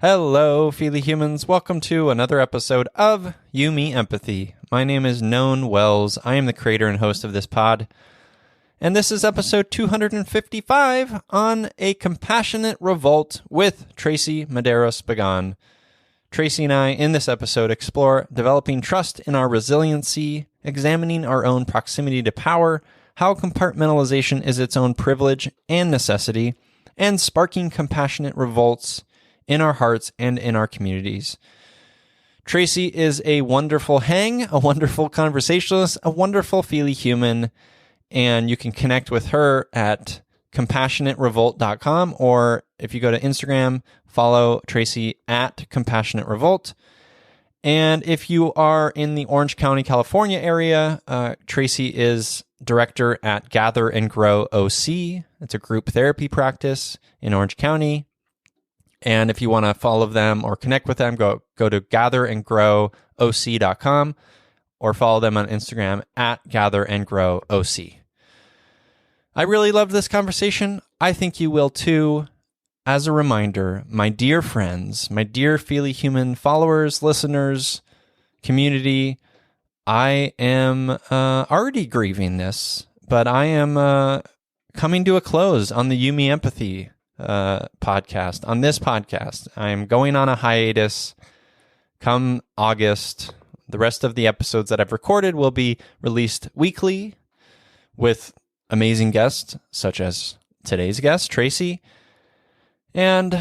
Hello, Feely Humans. Welcome to another episode of You, Me, Empathy. My name is Known Wells. I am the creator and host of this pod. And this is episode 255 on a compassionate revolt with Traci Medeiros-Bagan. Traci and I, in this episode, explore developing trust in our resiliency, examining our own proximity to power, how compartmentalization is its own privilege and necessity, and sparking compassionate revolts in our hearts and in our communities. Traci is a wonderful hang, a wonderful conversationalist, a wonderful feely human, and you can connect with her at compassionaterevolt.com, or if you go to Instagram, follow Traci at Compassionate Revolt. And if you are in the Orange County, California area, Traci is director at Gather and Grow OC. It's a group therapy practice in Orange County. And if you want to follow them or connect with them, go to gatherandgrowoc.com or follow them on Instagram at gatherandgrowoc. I really loved this conversation. I think you will too. As a reminder, my dear friends, my dear Feely Human followers, listeners, community, I am already grieving this, but I am coming to a close on the You, Me, Empathy podcast. On this podcast, I am going on a hiatus come August. The rest of the episodes that I've recorded will be released weekly with amazing guests such as today's guest, Traci. And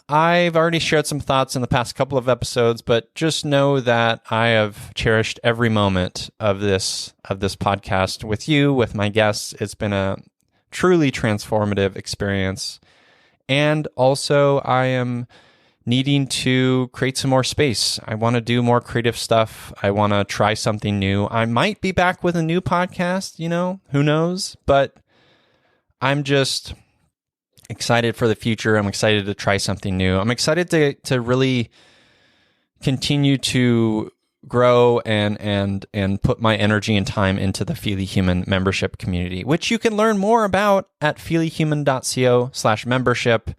I've already shared some thoughts in the past couple of episodes, but just know that I have cherished every moment of this podcast with you, with my guests. It's been a truly transformative experience. And also, I am needing to create some more space. I want to do more creative stuff. I want to try something new. I might be back with a new podcast, who knows? But I'm just excited for the future. I'm excited to try something new. I'm excited to really continue to grow and put my energy and time into the Feely Human membership community, which you can learn more about at feelyhuman.co/membership.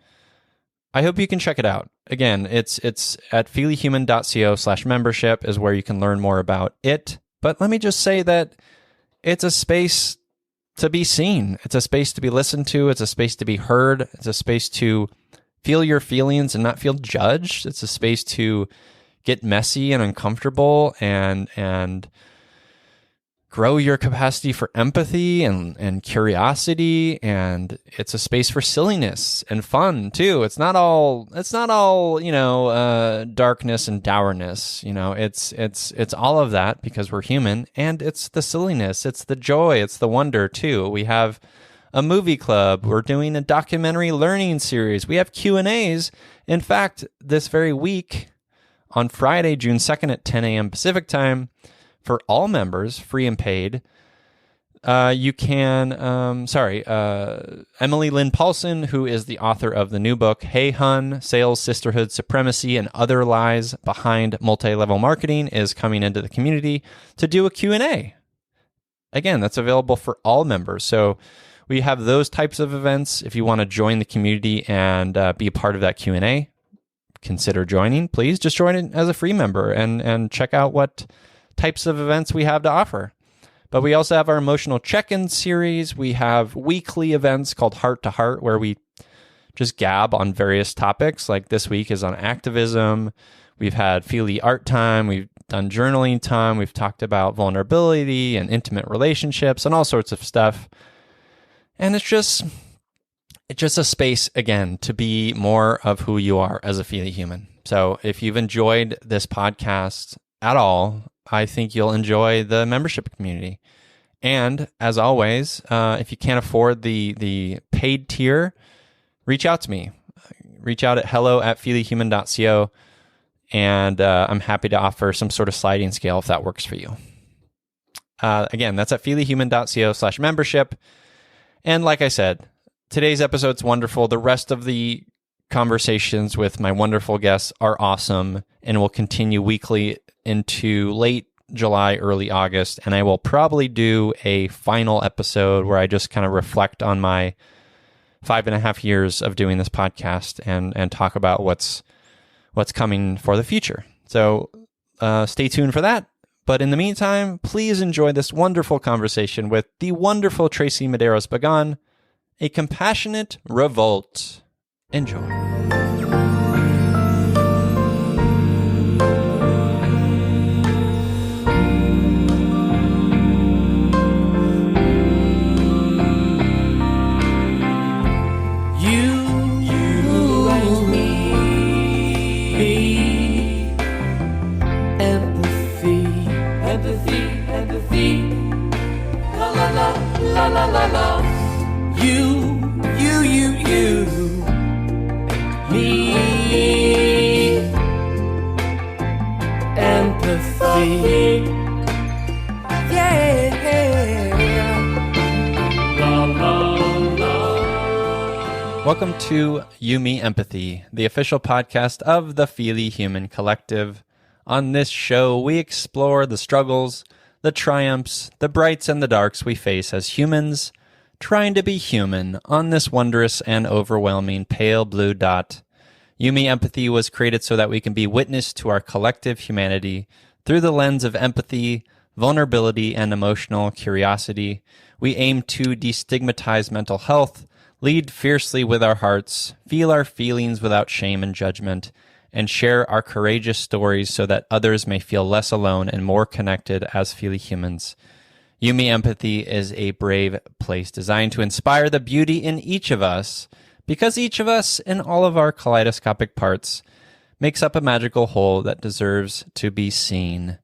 I hope you can check it out. Again, it's at feelyhuman.co/membership is where you can learn more about it. But let me just say that it's a space to be seen. It's a space to be listened to. It's a space to be heard. It's a space to feel your feelings and not feel judged. It's a space to get messy and uncomfortable and grow your capacity for empathy and curiosity. And it's a space for silliness and fun too. It's not all darkness and dourness. It's all of that because we're human, and it's the silliness, it's the joy, it's the wonder too. We have a movie club. We're doing a documentary learning series. We have Q&As. In fact, this very week, on Friday, June 2nd at 10 a.m. Pacific time, for all members, free and paid, you can, Emily Lynn Paulson, who is the author of the new book, Hey Hun, Sales, Sisterhood, Supremacy, and Other Lies Behind Multi-Level Marketing, is coming into the community to do a Q&A. Again, that's available for all members. So we have those types of events. If you want to join the community and be a part of that Q&A, consider joining. Please just join it as a free member and check out what types of events we have to offer. But we also have our emotional check-in series. We have weekly events called Heart to Heart, where we just gab on various topics. Like this week is on activism. We've had Feely art time. We've done journaling time. We've talked about vulnerability and intimate relationships and all sorts of stuff. And it's just a space, again, to be more of who you are as a Feely human. So if you've enjoyed this podcast at all, I think you'll enjoy the membership community. And as always, if you can't afford the paid tier, reach out to me. Reach out at hello@feelyhuman.co, and I'm happy to offer some sort of sliding scale if that works for you. Again, that's at feelyhuman.co/membership. And like I said, today's episode's wonderful. The rest of the conversations with my wonderful guests are awesome and will continue weekly into late July, early August. And I will probably do a final episode where I just kind of reflect on my 5.5 years of doing this podcast and talk about what's what's coming for the future. So stay tuned for that. But in the meantime, please enjoy this wonderful conversation with the wonderful Traci Medeiros-Bagan, a compassionate revolt. Enjoy. La la la, you, me, empathy, yeah, la la la. Welcome to You, Me, Empathy, the official podcast of the Feely Human Collective. On this show, we explore the struggles, the triumphs, the brights and the darks we face as humans, trying to be human on this wondrous and overwhelming pale blue dot. You, Me, Empathy was created so that we can be witness to our collective humanity through the lens of empathy, vulnerability, and emotional curiosity. We aim to destigmatize mental health, lead fiercely with our hearts, feel our feelings without shame and judgment, and share our courageous stories so that others may feel less alone and more connected as Feely humans. You, Me, Empathy is a brave place designed to inspire the beauty in each of us, because each of us, in all of our kaleidoscopic parts, makes up a magical whole that deserves to be seen.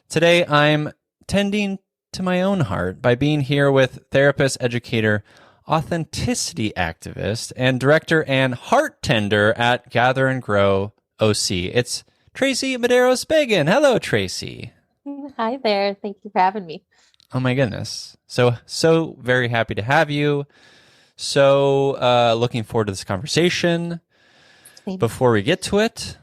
Today, I'm tending to my own heart by being here with therapist, educator, authenticity activist, and director and heart tender at Gather and Grow OC. It's Traci Medeiros-Bagan. Hello, Traci. Hi there. Thank you for having me. Oh my goodness. So very happy to have you. So looking forward to this conversation. Same. Before we get to it,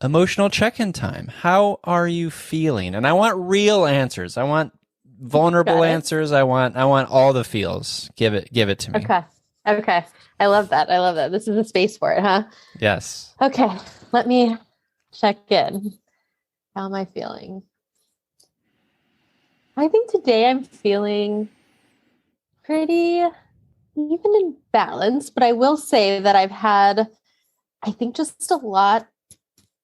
emotional check-in time. How are you feeling? And I want real answers. I want vulnerable answers. I want all the feels. Give it to me. Okay. I love that. This is a space for it, huh? Yes. Okay. Let me check in. How am I feeling? I think today I'm feeling pretty even in balance, but I will say that I've had, I think, just a lot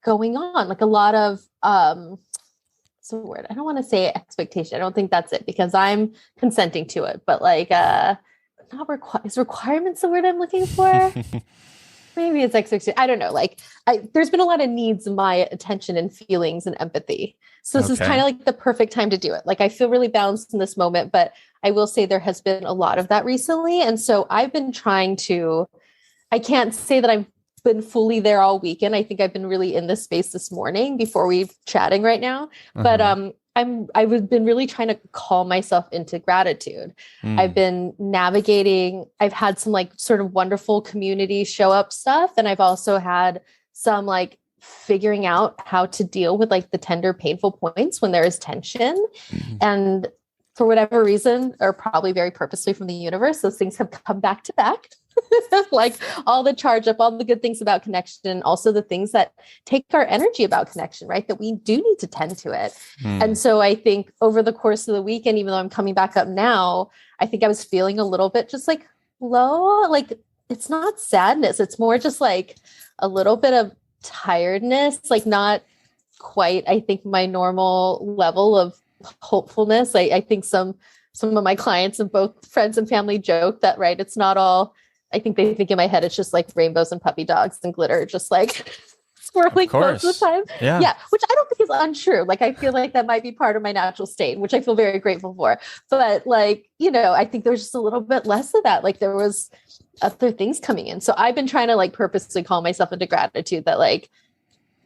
going on, like a lot of, what's the word? I don't want to say expectation. I don't think that's it because I'm consenting to it, but like, is requirements the word I'm looking for? Maybe it's expectation. I don't know. Like there's been a lot of needs in my attention and feelings and empathy. So this is kind of like the perfect time to do it. Like I feel really balanced in this moment, but I will say there has been a lot of that recently. And so I've been trying to, I can't say that I've been fully there all weekend. I think I've been really in this space this morning before we're chatting right now. But I've been really trying to call myself into gratitude. I've been navigating, I've had some like sort of wonderful community show up stuff. And I've also had some like figuring out how to deal with like the tender, painful points when there is tension. And for whatever reason, or probably very purposely from the universe, those things have come back to back. Like all the charge up, all the good things about connection, also the things that take our energy about connection, right? That we do need to tend to it. And so I think over the course of the weekend, even though I'm coming back up now, I think I was feeling a little bit just like low, like it's not sadness. It's more just like a little bit of tiredness, like not quite, I think, my normal level of hopefulness. I think some of my clients and both friends and family joke that, right, it's not all, I think they think in my head, it's just like rainbows and puppy dogs and glitter, just like swirling most of the time. Yeah. Which I don't think is untrue. Like, I feel like that might be part of my natural state, which I feel very grateful for. But like, you know, I think there's just a little bit less of that. Like there was other things coming in. So I've been trying to like purposely call myself into gratitude that like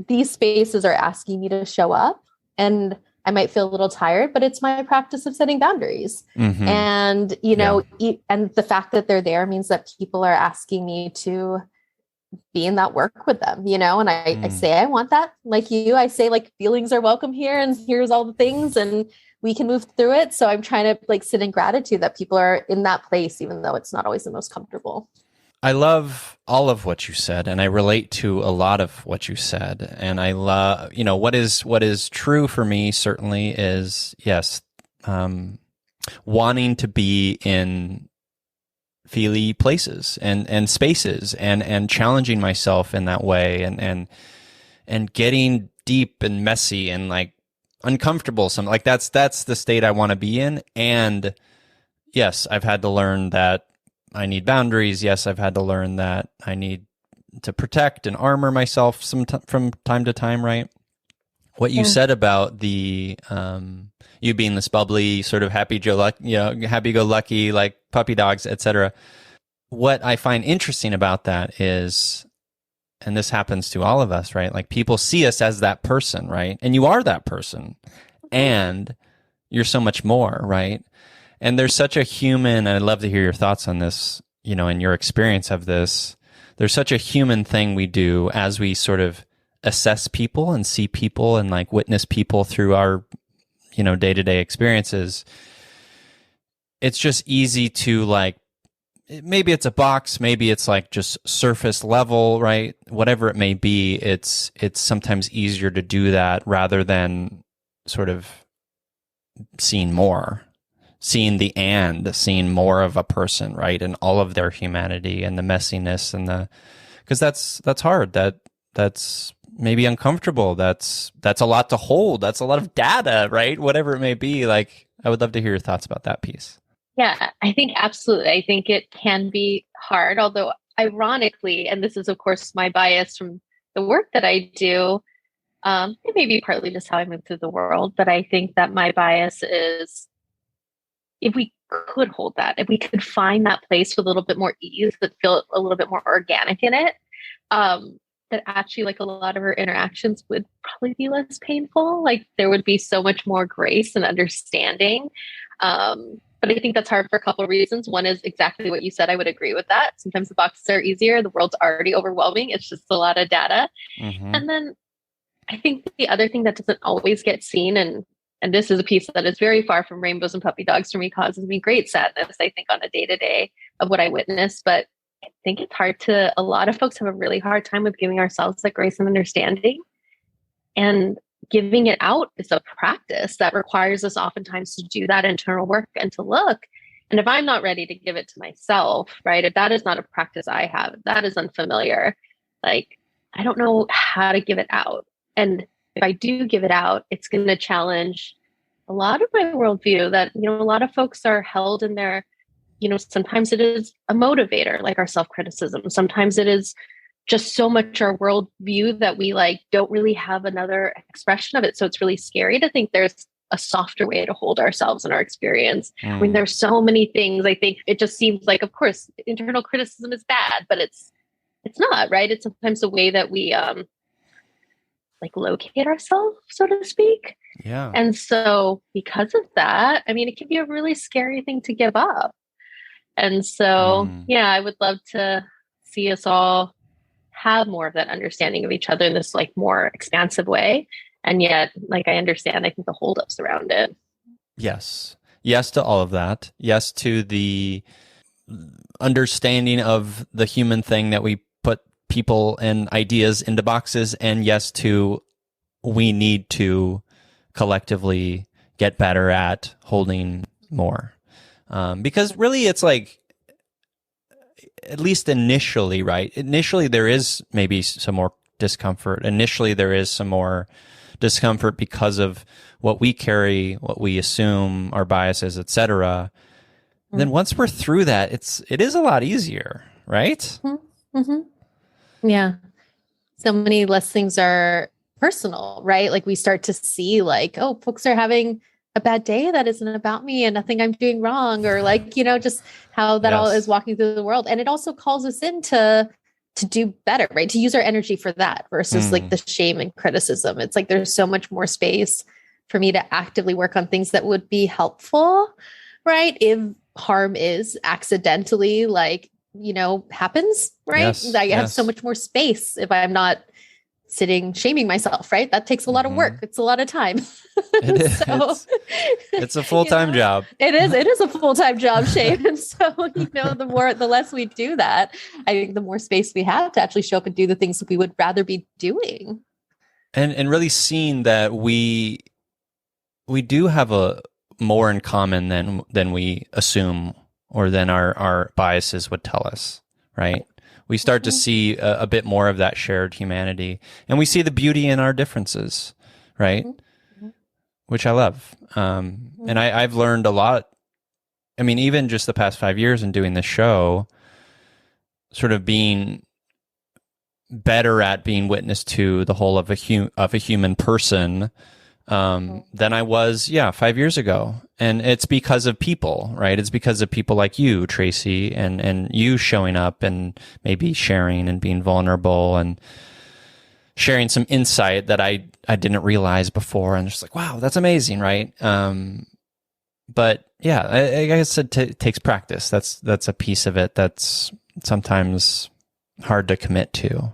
these spaces are asking me to show up, and I might feel a little tired, but it's my practice of setting boundaries. And, you know, and the fact that they're there means that people are asking me to be in that work with them, you know, and I say, I want that. Like you, I say like feelings are welcome here and here's all the things and we can move through it. So I'm trying to like sit in gratitude that people are in that place, even though it's not always the most comfortable. I love all of what you said, and I relate to a lot of what you said. And I love, what is true for me certainly is, yes, wanting to be in feely places and spaces and challenging myself in that way and getting deep and messy and like uncomfortable. Something like that's the state I want to be in. And yes, I've had to learn that I need boundaries. Yes, I've had to learn that I need to protect and armor myself from time to time, right? What you said about the you being this bubbly, sort of happy-go-lucky, like puppy dogs, etc. What I find interesting about that is, and this happens to all of us, right? Like people see us as that person, right? And you are that person, and you're so much more, right? And there's such a human, and I'd love to hear your thoughts on this, and your experience of this. There's such a human thing we do as we sort of assess people and see people and like witness people through our, day-to-day experiences. It's just easy to like, maybe it's a box, maybe it's like just surface level, right? Whatever it may be, it's sometimes easier to do that rather than sort of seeing more. Seeing more of a person, right? And all of their humanity and the messiness and because that's hard. That's maybe uncomfortable. That's a lot to hold. That's a lot of data, right? Whatever it may be. Like, I would love to hear your thoughts about that piece. Yeah, I think absolutely. I think it can be hard, although ironically, and this is of course my bias from the work that I do, it may be partly just how I move through the world, but I think that my bias is, if we could hold that, if we could find that place with a little bit more ease, that feel a little bit more organic in it, that actually like a lot of our interactions would probably be less painful. Like there would be so much more grace and understanding. But I think that's hard for a couple of reasons. One is exactly what you said. I would agree with that. Sometimes the boxes are easier. The world's already overwhelming. It's just a lot of data. Mm-hmm. And then I think the other thing that doesn't always get seen, and this is a piece that is very far from rainbows and puppy dogs for me, causes me great sadness, I think, on a day-to-day of what I witness. But I think it's hard a lot of folks have a really hard time with giving ourselves that grace and understanding. And giving it out is a practice that requires us oftentimes to do that internal work and to look. And if I'm not ready to give it to myself, right, if that is not a practice I have, if that is unfamiliar, like, I don't know how to give it out. And if I do give it out, it's going to challenge a lot of my worldview that, a lot of folks are held in their, sometimes it is a motivator, like our self-criticism. Sometimes it is just so much our worldview that we like don't really have another expression of it. So it's really scary to think there's a softer way to hold ourselves in our experience. I mean, there's so many things. I think it just seems like, of course, internal criticism is bad, but it's not, right? It's sometimes the way that we like locate ourselves, so to speak. Yeah. And so because of that, I mean, it can be a really scary thing to give up. And so, I would love to see us all have more of that understanding of each other in this like more expansive way. And yet, like, I understand, I think the holdups around it. Yes. Yes to all of that. Yes to the understanding of the human thing that we put people and ideas into boxes. And yes to, we need to collectively get better at holding more. Because really it's like, at least initially, right? Initially, there is maybe some more discomfort. Initially, there is some more discomfort because of what we carry, what we assume, our biases, etc. Then once we're through that, it is a lot easier, right? Mm-hmm. Yeah. So many less things are personal, right? Like we start to see like, oh, folks are having a bad day that isn't about me and nothing I'm doing wrong, or like, just how that all is walking through the world. And it also calls us in to do better, right? To use our energy for that versus like the shame and criticism. It's like, there's so much more space for me to actively work on things that would be helpful, right? If harm is accidentally like, happens, right? I have so much more space if I'm not sitting shaming myself, right? That takes a lot of work. It's a lot of time. It is. So, It's a full-time job. It is a full-time job, Shane. And so, the less we do that, I think the more space we have to actually show up and do the things that we would rather be doing. And really seeing that we do have a more in common than we assume, or than our biases would tell us, right? We start to see a bit more of that shared humanity, and we see the beauty in our differences, right? Which I love. And I've learned a lot. I mean, even just the past 5 years in doing this show, sort of being better at being witness to the whole of a human person than I was 5 years ago. And it's because of people, right? It's because of people like you, Traci, and you showing up and maybe sharing and being vulnerable and sharing some insight that I didn't realize before, and just like, wow, that's amazing, right? But yeah, I guess it takes practice. That's a piece of it that's sometimes hard to commit to.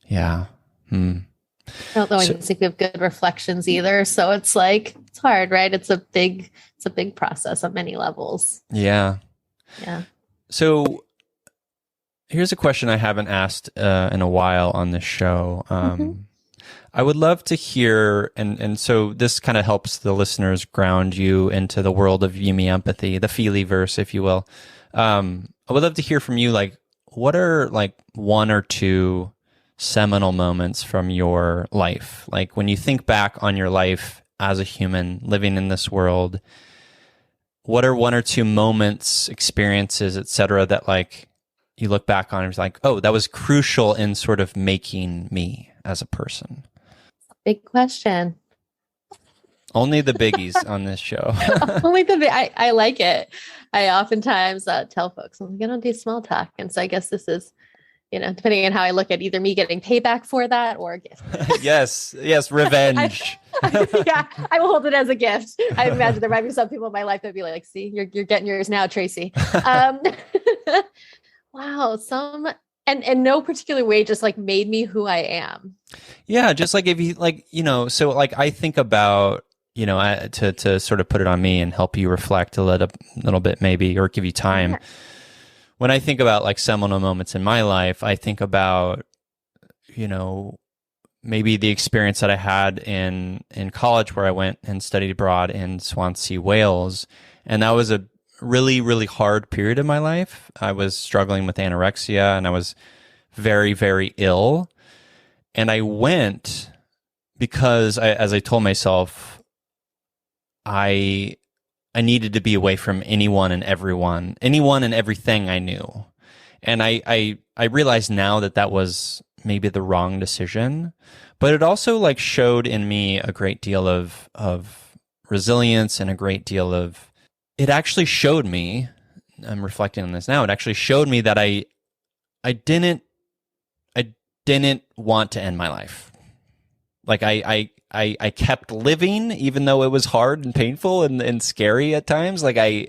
Yeah. I don't always think we have good reflections either. So it's like, it's hard, right? It's a big process on many levels. Yeah. Yeah. So here's a question I haven't asked in a while on this show. I would love to hear, and so this kind of helps the listeners ground you into the world of Yumi empathy, the Feely-verse, if you will. I would love to hear from you, like, what are like one or two seminal moments from your life? Like when you think back on your life as a human living in this world, what are one or two moments, experiences, etc., that like you look back on and it's like, oh, that was crucial in sort of making me as a person? Big question. Only the biggies on this show. Only I like it. I oftentimes tell folks, I'm going to do small talk. And so I guess this is, depending on how I look at either me getting payback for that or a gift. Yes, revenge. I will hold it as a gift. I imagine there might be some people in my life that would be like, see, you're getting yours now, Traci. Wow. And no particular way just like made me who I am. Yeah. Just like if you like, so like I think about, to sort of put it on me and help you reflect a little bit maybe, or give you time. Yeah. When I think about like seminal moments in my life, I think about, maybe the experience that I had in college where I went and studied abroad in Swansea, Wales. And that was a really, really hard period of my life. I was struggling with anorexia and I was very, very ill. And I went because as I told myself, I needed to be away from anyone and everything I knew. And I realize now that was maybe the wrong decision, but it also like showed in me a great deal of resilience and a great deal of, it actually showed me, I'm reflecting on this now, it actually showed me that I didn't want to end my life. Like I kept living, even though it was hard and painful and scary at times. Like I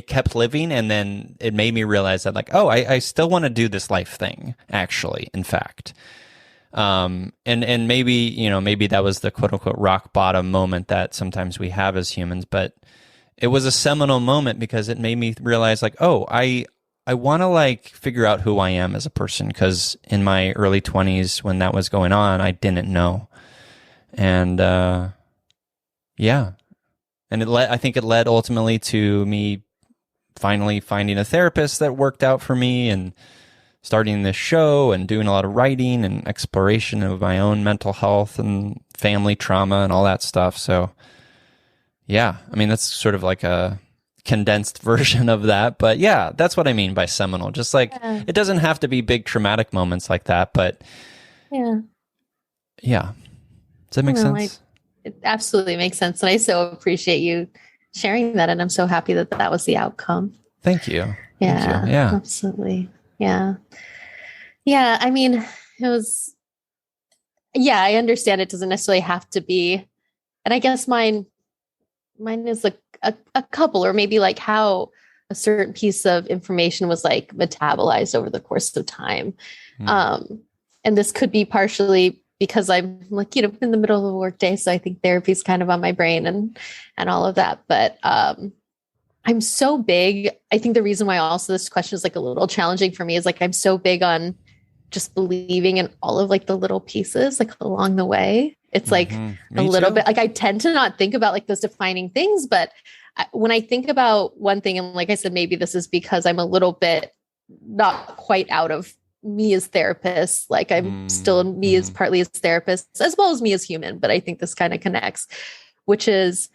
kept living, and then it made me realize that like, oh, I still want to do this life thing, actually, in fact. And maybe, maybe that was the quote unquote rock bottom moment that sometimes we have as humans, but it was a seminal moment because it made me realize like, oh, I want to like figure out who I am as a person, because in my early 20s when that was going on, I didn't know. And yeah. And I think it led ultimately to me finally finding a therapist that worked out for me, and starting this show and doing a lot of writing and exploration of my own mental health and family trauma and all that stuff. So yeah, I mean, that's sort of like a condensed version of that, but yeah, that's what I mean by seminal. Just like, it doesn't have to be big traumatic moments like that, but yeah. Does that make sense? It absolutely makes sense. And I so appreciate you sharing that. And I'm so happy that was the outcome. Thank you. Yeah, Thank you. Yeah, absolutely. Yeah. Yeah. I mean, it was, I understand it doesn't necessarily have to be, and I guess mine is like a couple, or maybe like how a certain piece of information was like metabolized over the course of time. and this could be partially because I'm like, in the middle of a work day. So I think therapy is kind of on my brain and all of that. But I'm so big. I think the reason why also this question is like a little challenging for me is like, I'm so big on just believing in all of like the little pieces, like along the way. It's like a little bit like I tend to not think about like those defining things, but when I think about one thing, and like I said, maybe this is because I'm a little bit not quite out of me as therapist, like I'm still me as partly as therapist, as well as me as human, but I think this kind of connects, which is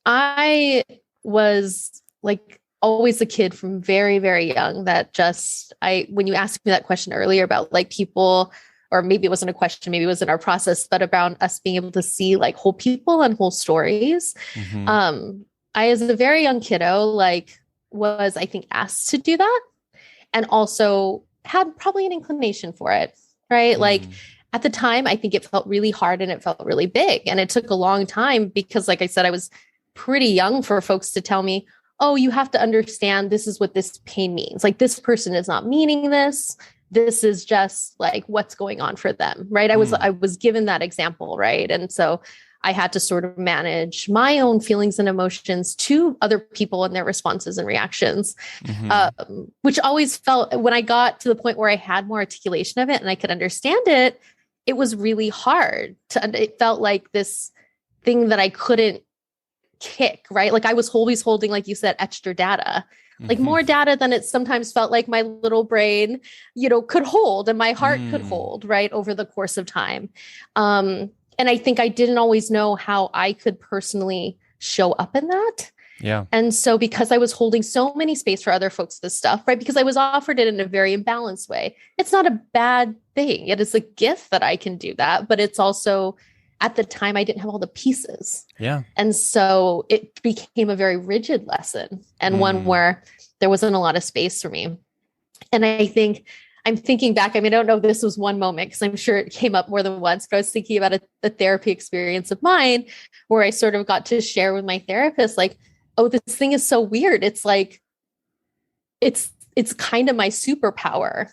I was like always a kid from very, very young that when you asked me that question earlier about like people, or maybe it wasn't a question, maybe it was in our process, but about us being able to see like whole people and whole stories. I, as a very young kiddo, like was, I think, asked to do that and also had probably an inclination for it, right? Like at the time, I think it felt really hard and it felt really big. And it took a long time because, like I said, I was pretty young for folks to tell me, oh, you have to understand this is what this pain means. Like this person is not meaning this. This is just like what's going on for them, right? I was given that example, right? And so I had to sort of manage my own feelings and emotions to other people and their responses and reactions, which always felt, when I got to the point where I had more articulation of it and I could understand it, it was really hard it felt like this thing that I couldn't kick, right? Like I was always holding, like you said, extra data, like more data than it sometimes felt like my little brain, could hold and my heart could hold, right, over the course of time. And I think I didn't always know how I could personally show up in that. Yeah. And so because I was holding so many space for other folks, this stuff, right, because I was offered it in a very imbalanced way. It's not a bad thing. It is a gift that I can do that. But it's also, at the time, I didn't have all the pieces. Yeah. And so it became a very rigid lesson and one where there wasn't a lot of space for me. And I think I'm thinking back. I mean, I don't know if this was one moment because I'm sure it came up more than once, but I was thinking about a therapy experience of mine where I sort of got to share with my therapist, like, oh, this thing is so weird. It's like, it's kind of my superpower.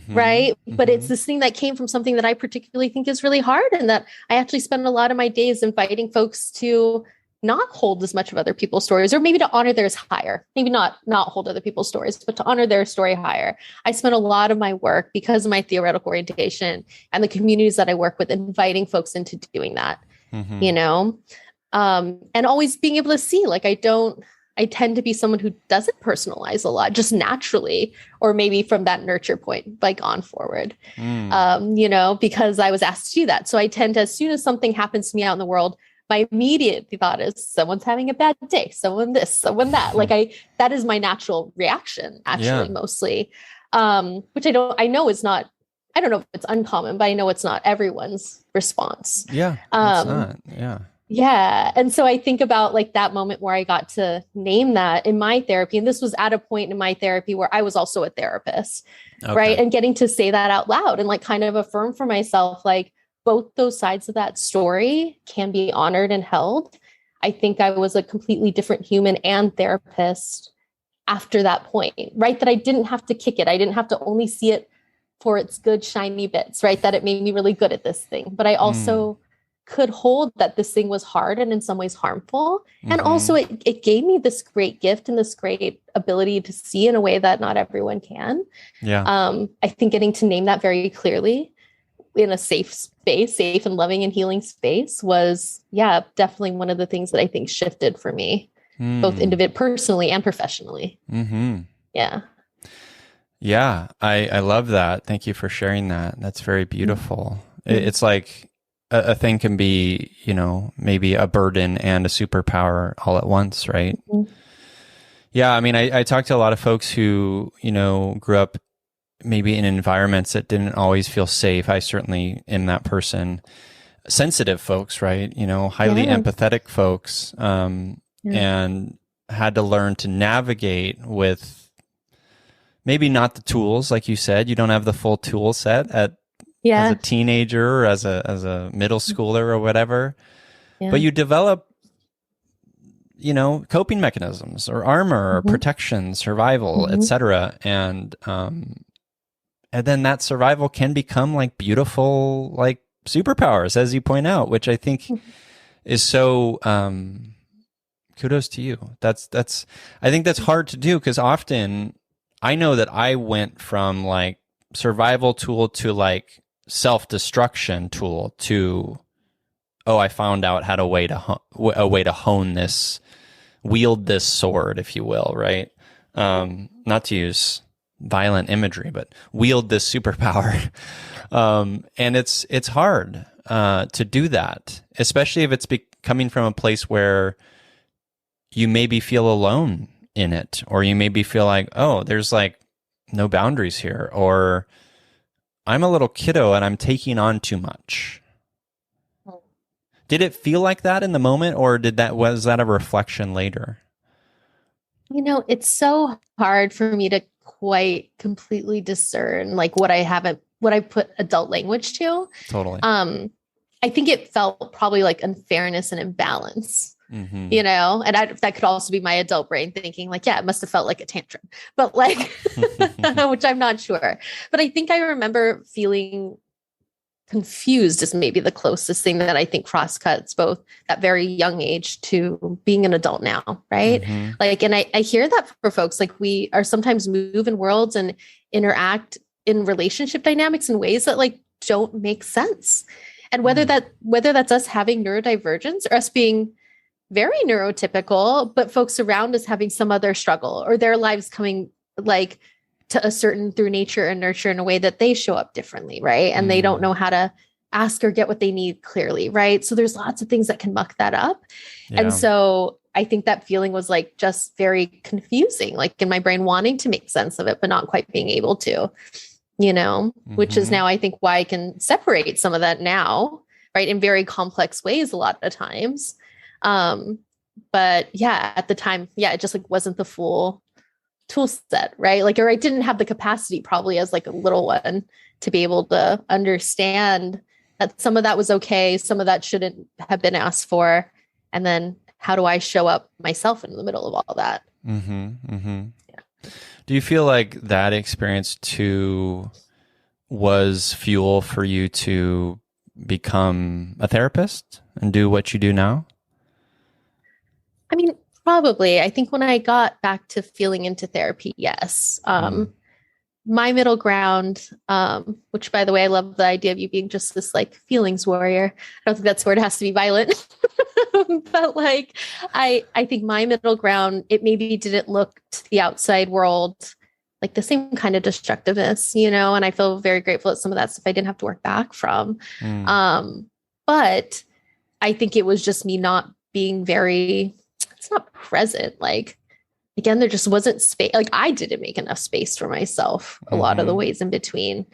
Right. But it's this thing that came from something that I particularly think is really hard. And that I actually spend a lot of my days inviting folks to not hold as much of other people's stories, or maybe to honor theirs higher, maybe not hold other people's stories, but to honor their story higher. I spent a lot of my work because of my theoretical orientation and the communities that I work with, inviting folks into doing that, and always being able to see, like, I tend to be someone who doesn't personalize a lot, just naturally, or maybe from that nurture point, like on forward, because I was asked to do that. So I tend to, as soon as something happens to me out in the world, my immediate thought is someone's having a bad day, someone this, someone that. Like that is my natural reaction, actually, mostly, which I know is not, I don't know if it's uncommon, but I know it's not everyone's response. Yeah. It's not. Yeah. Yeah. And so I think about like that moment where I got to name that in my therapy. And this was at a point in my therapy where I was also a therapist, right? And getting to say that out loud and like kind of affirm for myself, like both those sides of that story can be honored and held. I think I was a completely different human and therapist after that point, right? That I didn't have to kick it. I didn't have to only see it for its good, shiny bits, right? That it made me really good at this thing. But I also could hold that this thing was hard and in some ways harmful. And also it gave me this great gift and this great ability to see in a way that not everyone can. Yeah. I think getting to name that very clearly in a safe space, safe and loving and healing space was, definitely one of the things that I think shifted for me, both personally and professionally. Yeah. Yeah. I love that. Thank you for sharing that. That's very beautiful. It's like, a thing can be, maybe a burden and a superpower all at once, right? Yeah. I mean, I talked to a lot of folks who, grew up maybe in environments that didn't always feel safe. I certainly am that person. Sensitive folks, right? Highly empathetic folks, and had to learn to navigate with maybe not the tools, like you said. You don't have the full tool set as a teenager or as a middle schooler or whatever, but you develop, coping mechanisms or armor or protection, survival, etc. And and then that survival can become like beautiful, like superpowers, as you point out, which I think is so, kudos to you. I think that's hard to do, because often I know that I went from like survival tool to like self-destruction tool to, oh, I found out how to a way to hone this, wield this sword, if you will, right? Not to use violent imagery, but wield this superpower. And it's hard to do that, especially if it's coming from a place where you maybe feel alone in it, or you maybe feel like, oh, there's like no boundaries here, or I'm a little kiddo and I'm taking on too much. Did it feel like that in the moment, or was that a reflection later? You know, it's so hard for me to quite completely discern like what I put adult language to. Totally. I think it felt probably like unfairness and imbalance, mm-hmm. you know, and that could also be my adult brain thinking like, yeah, it must have felt like a tantrum, but like, which I'm not sure. But I think I remember feeling confused is maybe the closest thing that I think crosscuts both that very young age to being an adult now. Right. Mm-hmm. Like, and I hear that for folks, like we are sometimes move in worlds and interact in relationship dynamics in ways that like don't make sense. And whether that's us having neurodivergence or us being very neurotypical, but folks around us having some other struggle, or their lives coming like to a certain through nature and nurture in a way that they show up differently, right? And they don't know how to ask or get what they need clearly, right? So there's lots of things that can muck that up. Yeah. And so I think that feeling was like just very confusing, like in my brain wanting to make sense of it, but not quite being able to, you know, which is now I think why I can separate some of that now, right? In very complex ways a lot of times. But yeah, at the time, it just like wasn't the full tool set, right? Like, or I didn't have the capacity probably as like a little one to be able to understand that some of that was okay. Some of that shouldn't have been asked for. And then how do I show up myself in the middle of all that? Mm-hmm, mm-hmm. Yeah. Do you feel like that experience too was fuel for you to become a therapist and do what you do now? I mean, probably. I think when I got back to feeling into therapy, yes. My middle ground, which by the way, I love the idea of you being just this like feelings warrior. I don't think that's where it has to be violent, but like, I think my middle ground, it maybe didn't look to the outside world like the same kind of destructiveness, you know, and I feel very grateful that some of that stuff I didn't have to work back from. But I think it was just me not being it's not present. Like, again, there just wasn't space. Like I didn't make enough space for myself a lot of the ways in between.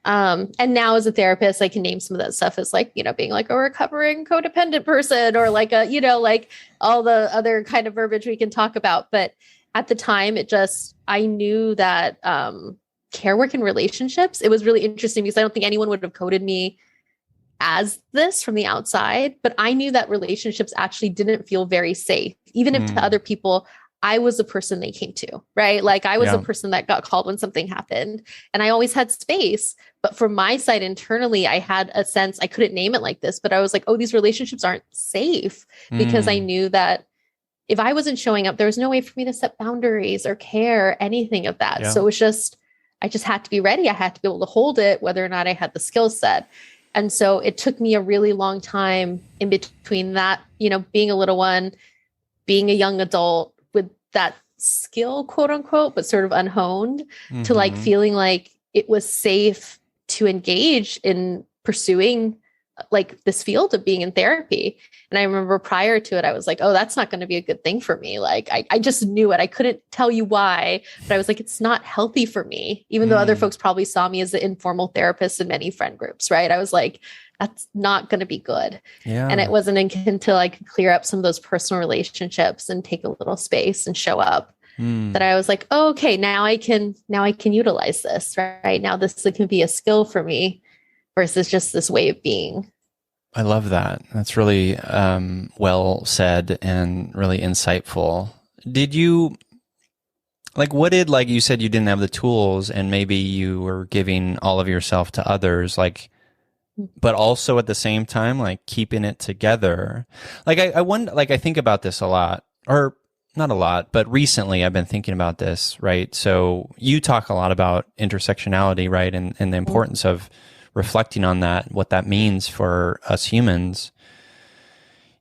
And now as a therapist, I can name some of that stuff as like, you know, being like a recovering codependent person or like a, you know, like all the other kind of verbiage we can talk about. But at the time, I knew that care work and relationships, it was really interesting because I don't think anyone would have coded me as this from the outside, but I knew that relationships actually didn't feel very safe. Even if to other people, I was the person they came to, right? Like I was the person that got called when something happened and I always had space. But from my side internally, I had a sense, I couldn't name it like this, but I was like, oh, these relationships aren't safe because I knew that if I wasn't showing up, there was no way for me to set boundaries or care, anything of that. Yeah. So it was just, I just had to be ready. I had to be able to hold it, whether or not I had the skill set. And so it took me a really long time in between that, you know, being a little one, being a young adult with that skill, quote unquote, but sort of unhoned to like feeling like it was safe to engage in pursuing like this field of being in therapy. And I remember prior to it, I was like, oh, that's not going to be a good thing for me. Like, I just knew it. I couldn't tell you why, but I was like, it's not healthy for me, even though other folks probably saw me as the informal therapist in many friend groups. Right. I was like, that's not going to be good. Yeah. And it wasn't until I could clear up some of those personal relationships and take a little space and show up that I was like, oh, okay, now I can utilize this, right? Now this can be a skill for me versus just this way of being. I love that. That's really well said and really insightful. Did you, Like, what did, like you said, you didn't have the tools and maybe you were giving all of yourself to others, like, but also at the same time, like keeping it together. Like, I wonder, like, I think about this a lot, or not a lot, but recently I've been thinking about this, right? So you talk a lot about intersectionality, right? And the importance of reflecting on that, what that means for us humans,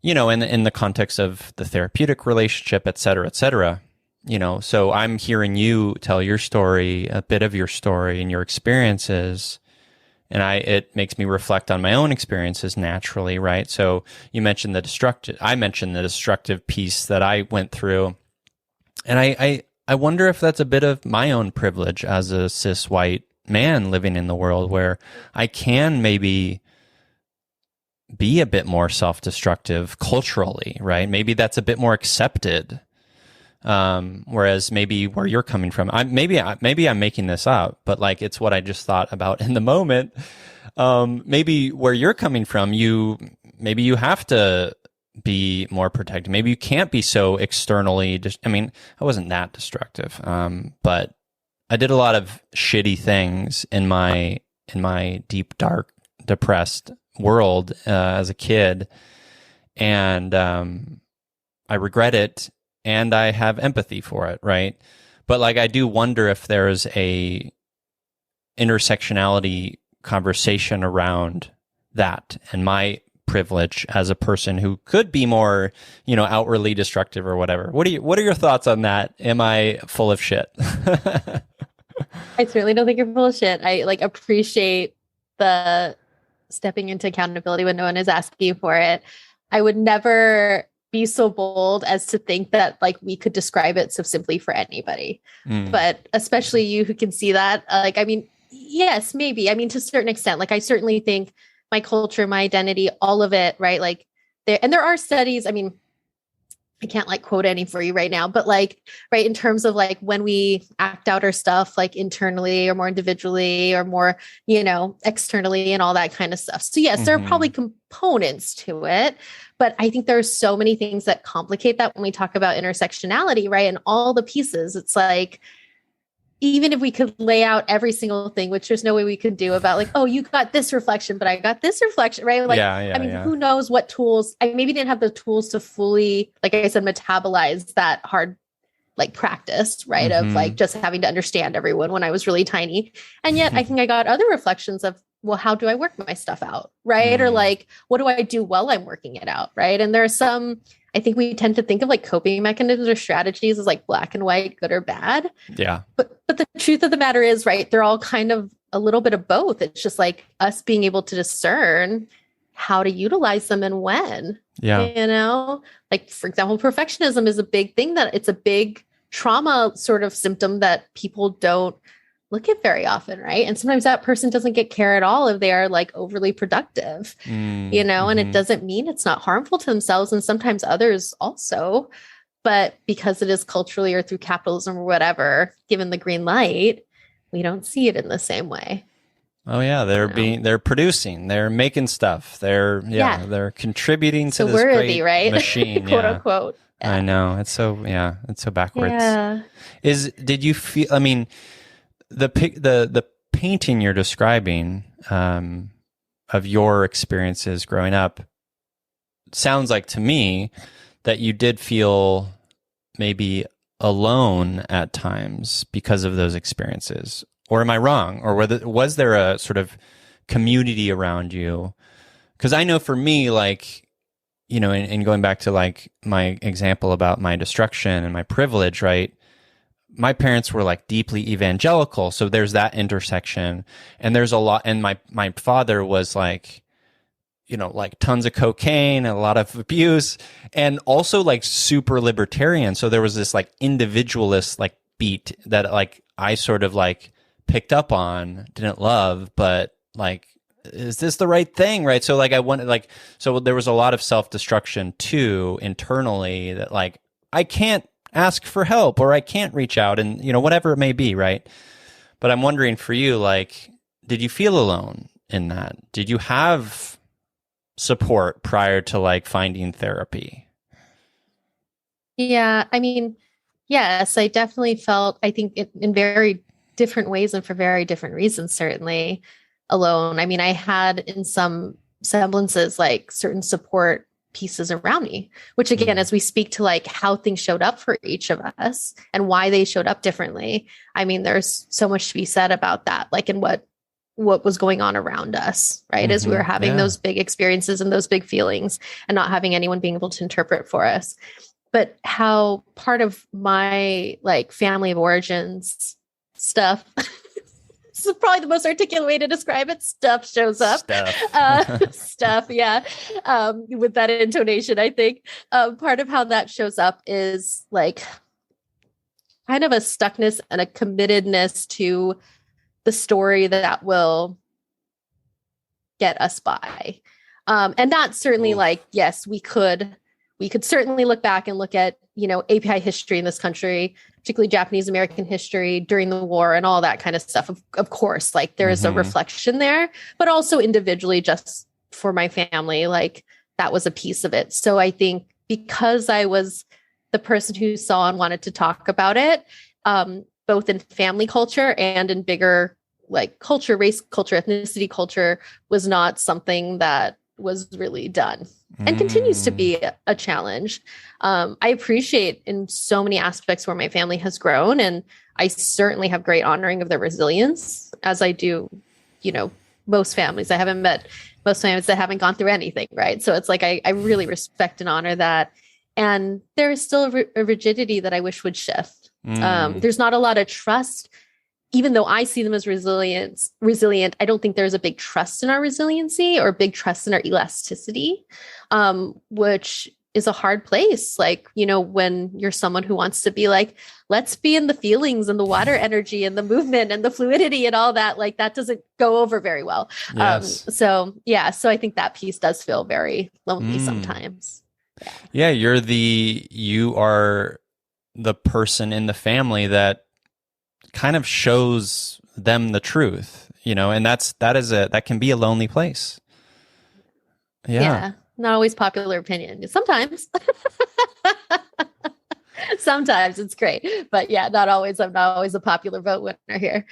you know, in the context of the therapeutic relationship, et cetera, et cetera. You know, so I'm hearing you tell your story, a bit of your story and your experiences, and it makes me reflect on my own experiences naturally, right? So you mentioned I mentioned the destructive piece that I went through, and I wonder if that's a bit of my own privilege as a cis white man living in the world, where I can maybe be a bit more self-destructive culturally, right? Maybe that's a bit more accepted. Whereas maybe where you're coming from, maybe I'm making this up, but like, it's what I just thought about in the moment. Maybe where you're coming from, maybe you have to be more protected. Maybe you can't be so externally. I mean, I wasn't that destructive. But I did a lot of shitty things in my deep, dark, depressed world, as a kid. And, I regret it. And I have empathy for it, right? But like, I do wonder if there's a intersectionality conversation around that and my privilege as a person who could be more, you know, outwardly destructive or whatever. What are your thoughts on that? Am I full of shit? I certainly don't think you're full of shit. I like appreciate the stepping into accountability when no one is asking you for it. I would never be so bold as to think that like we could describe it so simply for anybody, but especially you who can see that. Like, I mean, yes, maybe. I mean, to a certain extent, like I certainly think my culture, my identity, all of it, right? Like there are studies. I mean, I can't like quote any for you right now, but like, right, in terms of like when we act out our stuff, like internally or more individually or more, you know, externally and all that kind of stuff. So yes, there are probably components to it, but I think there's so many things that complicate that when we talk about intersectionality, right? And all the pieces, it's like, even if we could lay out every single thing, which there's no way we could do about like, oh, you got this reflection, but I got this reflection, right? Like, I mean, who knows what tools, I maybe didn't have the tools to fully, like I said, metabolize that hard, like practice, right? Of like just having to understand everyone when I was really tiny. And yet I think I got other reflections of, well, how do I work my stuff out? Right. Or like, what do I do while I'm working it out? Right. And there are some, I think we tend to think of like coping mechanisms or strategies as like black and white, good or bad. Yeah. But the truth of the matter is, right, they're all kind of a little bit of both. It's just like us being able to discern how to utilize them and when. Yeah. You know, like for example, perfectionism is a big thing, that it's a big trauma sort of symptom that people don't look at very often, right? And sometimes that person doesn't get care at all if they are like overly productive, you know, and it doesn't mean it's not harmful to themselves and sometimes others also, but because it is culturally or through capitalism or whatever, given the green light, we don't see it in the same way. Oh yeah, they're producing, they're making stuff, they're contributing to this worthy, great right? machine, quote unquote. Yeah. I know, it's so backwards. Yeah. Did you feel? I mean, the painting you're describing of your experiences growing up sounds like to me that you did feel maybe alone at times because of those experiences. Or am I wrong? Or was there a sort of community around you? Because I know for me, like, you know, and going back to like my example about my destruction and my privilege, right? My parents were like deeply evangelical. So there's that intersection. And there's a lot. And my father was like, you know, like tons of cocaine and a lot of abuse and also like super libertarian. So there was this like individualist like beat that like I sort of like picked up on, didn't love, but like, is this the right thing? Right. So like I wanted like, so there was a lot of self-destruction too internally that like, I can't ask for help or I can't reach out and, you know, whatever it may be. Right. But I'm wondering for you, like, did you feel alone in that? Did you have support prior to like finding therapy? Yeah. I mean, Yes, I definitely felt, I think in very different ways and for very different reasons, certainly alone. I mean, I had in some semblances like certain support pieces around me, which again, as we speak to like how things showed up for each of us and why they showed up differently. I mean, there's so much to be said about that, like in what was going on around us, right? As we were having those big experiences and those big feelings and not having anyone being able to interpret for us. But how part of my like family of origins stuff, this is probably the most articulate way to describe it, stuff shows up. Stuff, yeah. With that intonation, I think part of how that shows up is like kind of a stuckness and a committedness to the story that will get us by. And that's certainly like, yes, we could certainly look back and look at, you know, API history in this country, particularly Japanese American history during the war and all that kind of stuff. Of course, like there is a reflection there, but also individually, just for my family, like that was a piece of it. So I think because I was the person who saw and wanted to talk about it, both in family culture and in bigger like culture, race culture, ethnicity culture, was not something that was really done and continues to be a challenge. I appreciate in so many aspects where my family has grown, and I certainly have great honoring of their resilience, as I do, you know, most families. I haven't met most families that haven't gone through anything, right? So it's like I really respect and honor that. And there is still a rigidity that I wish would shift. There's not a lot of trust. Even though I see them as resilient, I don't think there's a big trust in our resiliency or a big trust in our elasticity, which is a hard place. Like, you know, when you're someone who wants to be like, let's be in the feelings and the water energy and the movement and the fluidity and all that, like that doesn't go over very well. Yes. So I think that piece does feel very lonely sometimes. Yeah. You are the person in the family that kind of shows them the truth, you know, and that can be a lonely place. Yeah. Not always popular opinion. Sometimes, sometimes it's great, but yeah, not always. I'm not always a popular vote winner here.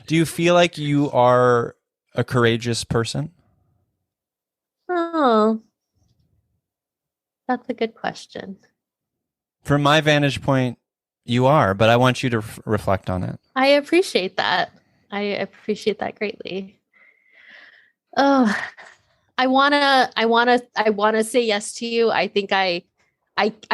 Do you feel like you are a courageous person? Oh, that's a good question. From my vantage point, you are, but I want you to reflect on it. I appreciate that. I appreciate that greatly. Oh, I wanna say yes to you. I think I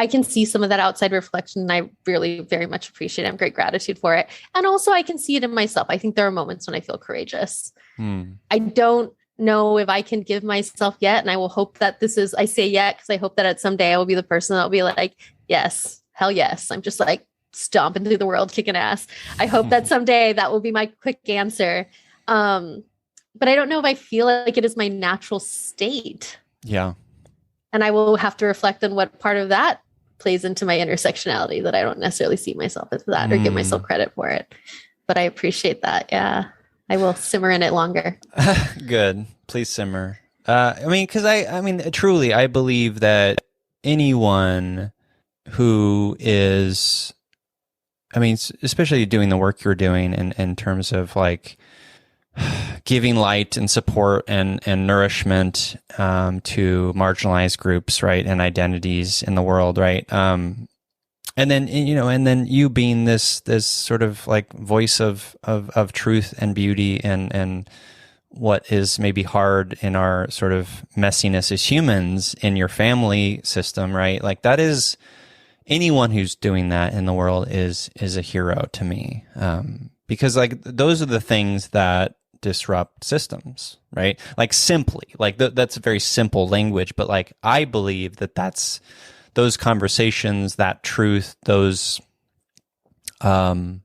can see some of that outside reflection, and I really very much appreciate it. I have great gratitude for it. And also I can see it in myself. I think there are moments when I feel courageous. I don't know if I can give myself yet. And I will hope that I say yet, because I hope that at some day I will be the person that will be like, yes, hell yes. I'm just like stomping through the world, kicking ass. I hope that someday that will be my quick answer. But I don't know if I feel like it is my natural state. Yeah. And I will have to reflect on what part of that plays into my intersectionality, that I don't necessarily see myself as that or give myself credit for it. But I appreciate that. Yeah. I will simmer in it longer. Good. Please simmer. Truly, I believe that anyone who is, especially doing the work you're doing in terms of like giving light and support and nourishment to marginalized groups, right, and identities in the world, right, and then you being this sort of like voice of truth and beauty and what is maybe hard in our sort of messiness as humans in your family system, right? Like that is, anyone who's doing that in the world is a hero to me, because like those are the things that disrupt systems, right? Like simply, like that's a very simple language, but like I believe that's those conversations, that truth, those, the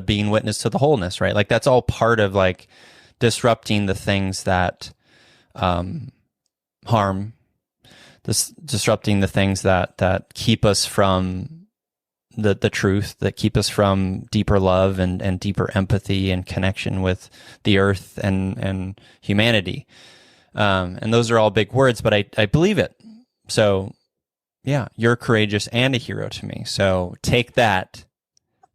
being witness to the wholeness, right? Like that's all part of like disrupting the things that harm, disrupting the things that keep us from the truth, that keep us from deeper love and deeper empathy and connection with the earth and humanity. And those are all big words, but I believe it. So Yeah, you're courageous and a hero to me. So take that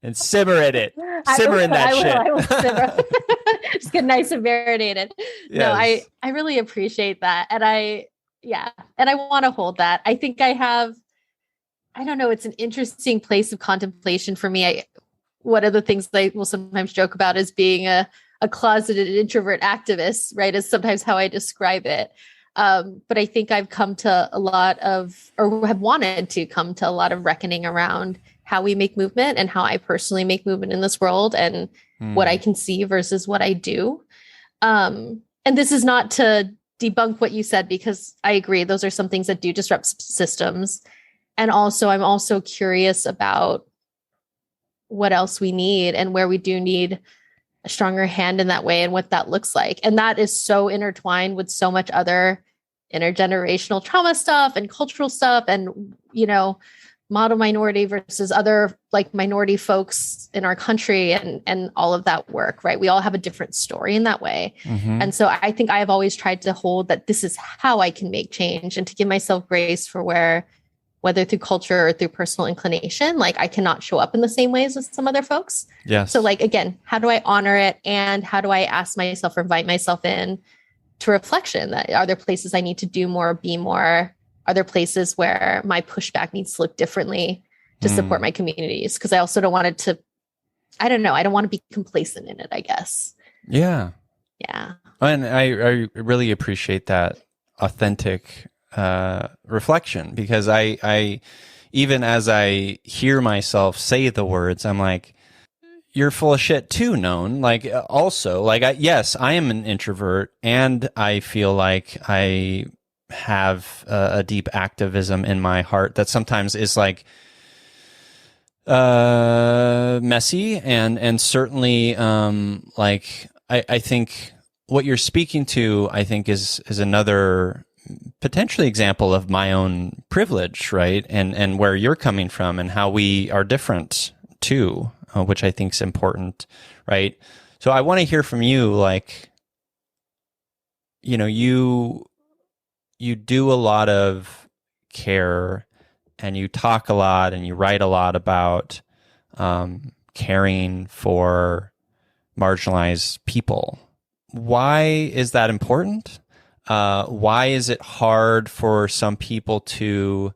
and simmer in it. Simmer in that shit. I will simmer. Just get nice and marinated. No, Yes. I really appreciate that. And I want to hold that. I think I don't know, it's an interesting place of contemplation for me. One of the things that I will sometimes joke about is being a closeted introvert activist, right? Is sometimes how I describe it. But I think I've come to a lot of, or have wanted to come to a lot of reckoning around how we make movement and how I personally make movement in this world and what I can see versus what I do. And this is not to debunk what you said, because I agree. Those are some things that do disrupt systems. And also, I'm also curious about what else we need and where we do need a stronger hand in that way and what that looks like. And that is so intertwined with so much other intergenerational trauma stuff and cultural stuff and, model minority versus other like minority folks in our country and all of that work, right? We all have a different story in that way. Mm-hmm. And so I think I have always tried to hold that this is how I can make change and to give myself grace for whether through culture or through personal inclination, like I cannot show up in the same ways as some other folks. Yes. So like, again, how do I honor it? And how do I ask myself or invite myself in to reflection that are there places I need to do more, be more? Are there places where my pushback needs to look differently to support my communities? Because I also don't want it to, I don't want to be complacent in it, I guess. Yeah. Yeah. And I really appreciate that authentic reflection, because I even as I hear myself say the words, I'm like, you're full of shit too, known. Like also, like yes, I am an introvert and I feel like I have a deep activism in my heart that sometimes is like messy and certainly like I think what you're speaking to, I think is another potentially example of my own privilege, right? And where you're coming from and how we are different too, which I think is important, right? So I want to hear from you, like, you do a lot of care and you talk a lot and you write a lot about caring for marginalized people. Why is that important? Why is it hard for some people to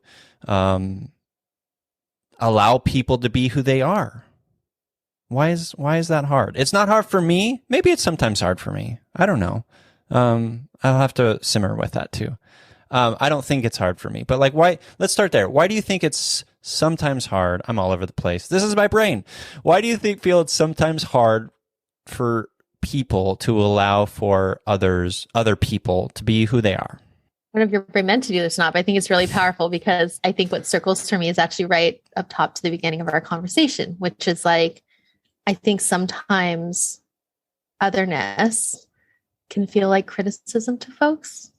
allow people to be who they are? Why is that hard? It's not hard for me. Maybe it's sometimes hard for me. I don't know. I'll have to simmer with that too. I don't think it's hard for me, but like, why? Let's start there. Why do you think it's sometimes hard? I'm all over the place. This is my brain. Why do you feel it's sometimes hard for people to allow for other people to be who they are? I don't know if you're meant to do this or not, but I think it's really powerful because I think what circles for me is actually right up top to the beginning of our conversation, which is like, I think sometimes otherness can feel like criticism to folks.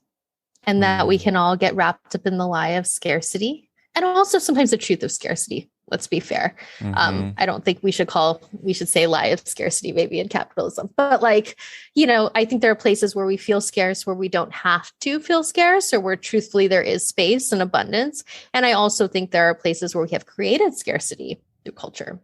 And that we can all get wrapped up in the lie of scarcity and also sometimes the truth of scarcity. Let's be fair. Mm-hmm. I don't think we should say lie of scarcity, maybe in capitalism, but like, I think there are places where we feel scarce, where we don't have to feel scarce or where truthfully there is space and abundance. And I also think there are places where we have created scarcity through culture.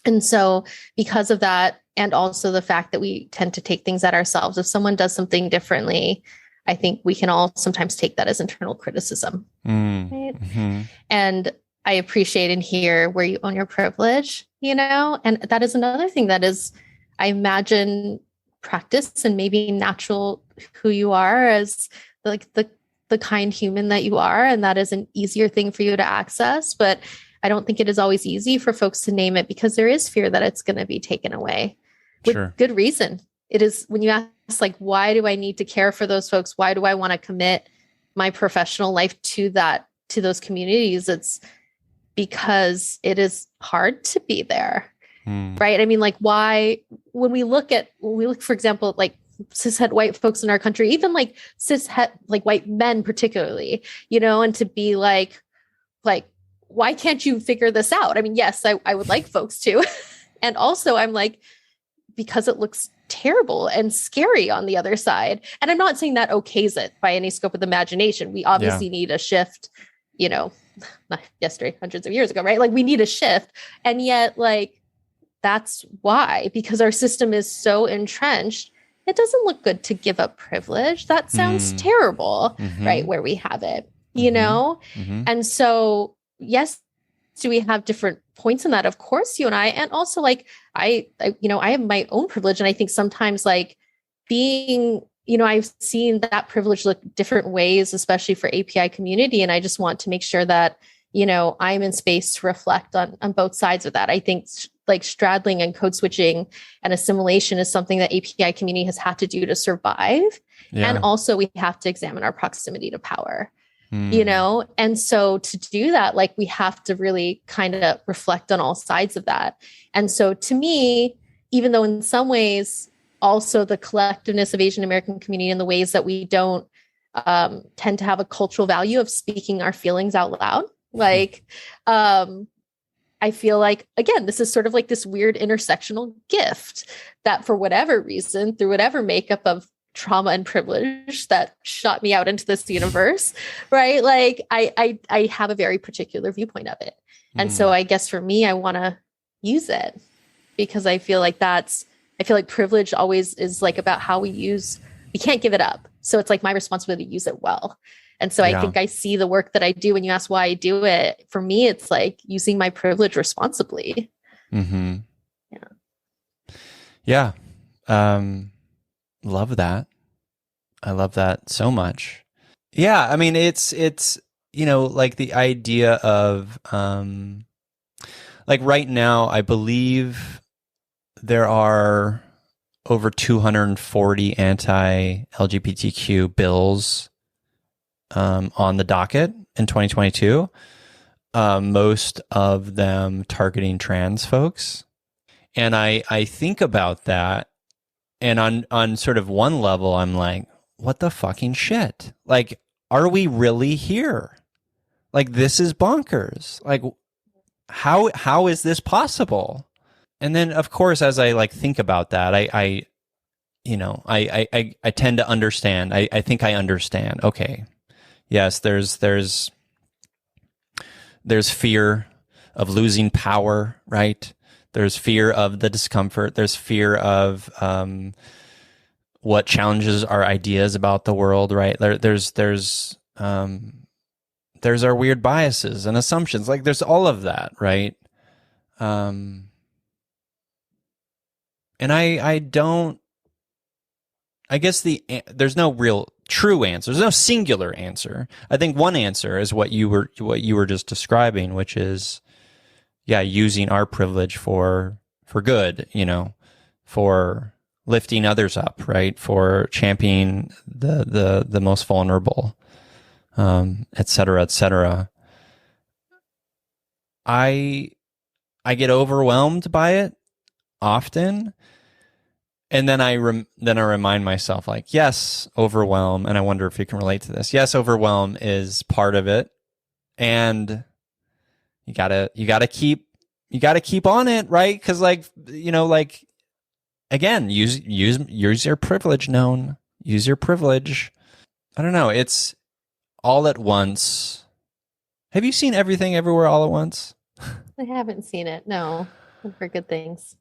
And so because of that, and also the fact that we tend to take things at ourselves, if someone does something differently, I think we can all sometimes take that as internal criticism. Right? Mm-hmm. And I appreciate and hear where you own your privilege, and that is another thing that is, I imagine, practice and maybe natural who you are as like the kind human that you are. And that is an easier thing for you to access. But I don't think it is always easy for folks to name it because there is fear that it's going to be taken away with good reason. It is when you ask, like, why do I need to care for those folks? Why do I want to commit my professional life to those communities? It's because it is hard to be there. Right. I mean, like, why, when we look, for example, like cishet white folks in our country, even like cishet, like white men particularly, and to be like, why can't you figure this out? I mean, yes, I would like folks to. And also I'm like, because it looks terrible and scary on the other side. And I'm not saying that okays it by any scope of the imagination. We obviously need a shift, not yesterday, hundreds of years ago, right? Like we need a shift. And yet like, that's why, because our system is so entrenched, it doesn't look good to give up privilege. That sounds terrible, right? Where we have it, you know? And so, yes, do we have different points in that? Of course, you and I, and also like, I have my own privilege. And I think sometimes like being, I've seen that privilege look different ways, especially for API community. And I just want to make sure that, I'm in space to reflect on both sides of that. I think like straddling and code switching and assimilation is something that API community has had to do to survive. Yeah. And also we have to examine our proximity to power, and so to do that, like we have to really kind of reflect on all sides of that. And so to me, even though in some ways also the collectiveness of Asian American community and the ways that we don't tend to have a cultural value of speaking our feelings out loud, like, I feel like, again, this is sort of like this weird intersectional gift that for whatever reason, through whatever makeup of trauma and privilege that shot me out into this universe, right? Like I have a very particular viewpoint of it. And so I guess for me, I want to use it because I feel like privilege always is like about how we can't give it up. So it's like my responsibility to use it well. And so I think I see the work that I do when you ask why I do it. For me, it's like using my privilege responsibly. Yeah. Love that. I love that so much. Yeah. I mean, it's, like the idea of, like right now, I believe there are over 240 anti-LGBTQ bills on the docket in 2022, most of them targeting trans folks. And I think about that, and on sort of one level, I'm like, what the fucking shit? Like, are we really here? Like, this is bonkers. Like, how is this possible? And then, of course, as I like think about that, I tend to understand. I think I understand. Okay, yes, there's fear of losing power, right? There's fear of the discomfort. There's fear of what challenges our ideas about the world, right? There's our weird biases and assumptions. Like there's all of that, right? And I guess there's no real true answer. There's no singular answer. I think one answer is what you were just describing, which is, using our privilege for good, for lifting others up, right? For championing the most vulnerable, et cetera, et cetera. I get overwhelmed by it often. And then I remind myself, like, yes, overwhelm, and I wonder if you can relate to this. Yes, overwhelm is part of it, and you gotta keep on it, right? Because again, use your privilege. Use your privilege. I don't know. It's all at once. Have you seen Everything Everywhere All at Once? I haven't seen it. No, I've heard good things.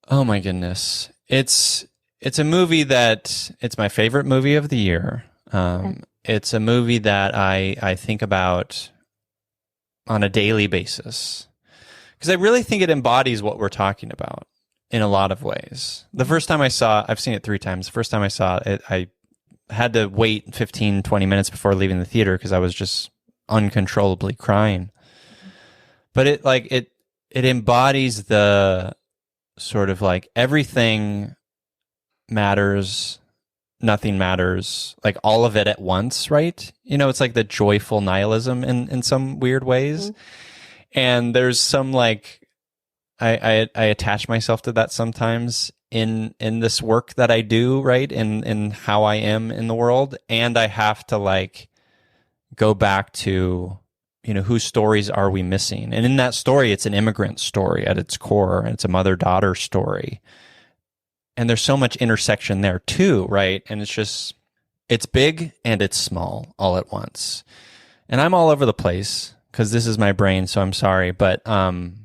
Oh my goodness. It's a movie it's my favorite movie of the year. Okay. It's a movie that I think about on a daily basis because I really think it embodies what we're talking about in a lot of ways. The first time I've seen it 3 times. The first time I saw it, I had to wait 15, 20 minutes before leaving the theater because I was just uncontrollably crying. But it embodies the sort of like everything matters, nothing matters, like all of it at once, right? It's like the joyful nihilism in some weird ways. Mm-hmm. And there's some like I attach myself to that sometimes in this work that I do, right? In how I am in the world. And I have to like go back to whose stories are we missing? And in that story, it's an immigrant story at its core. And it's a mother-daughter story. And there's so much intersection there too, right? And it's big and it's small all at once. And I'm all over the place because this is my brain, so I'm sorry. But Thank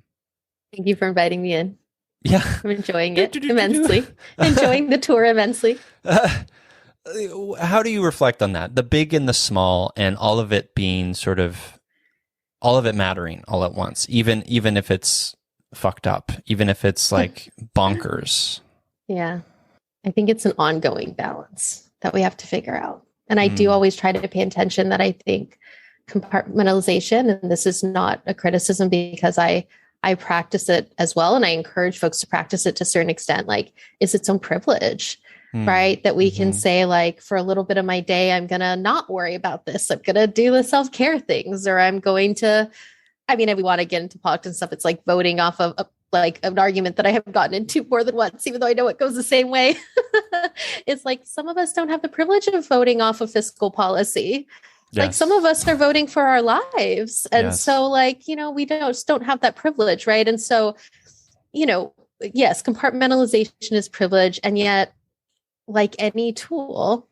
you for inviting me in. yeah, I'm enjoying it immensely. Enjoying the tour immensely. How do you reflect on that? The big and the small, and all of it being sort of, all of it mattering all at once, even if it's fucked up, even if it's like bonkers. Yeah. I think it's an ongoing balance that we have to figure out. And I do always try to pay attention that I think compartmentalization, and this is not a criticism because I practice it as well. And I encourage folks to practice it to a certain extent, like is its own privilege, right? That we can say like, for a little bit of my day, I'm going to not worry about this. I'm going to do the self-care things, or I'm going to, I mean, if we want to get into politics and stuff, it's like voting off of like an argument that I have gotten into more than once, even though I know it goes the same way. It's like, some of us don't have the privilege of voting off of fiscal policy. Yes. Like some of us are voting for our lives. And so like, you know, we don't have that privilege. Right. And so, you know, yes, compartmentalization is privilege. And yet, like any tool,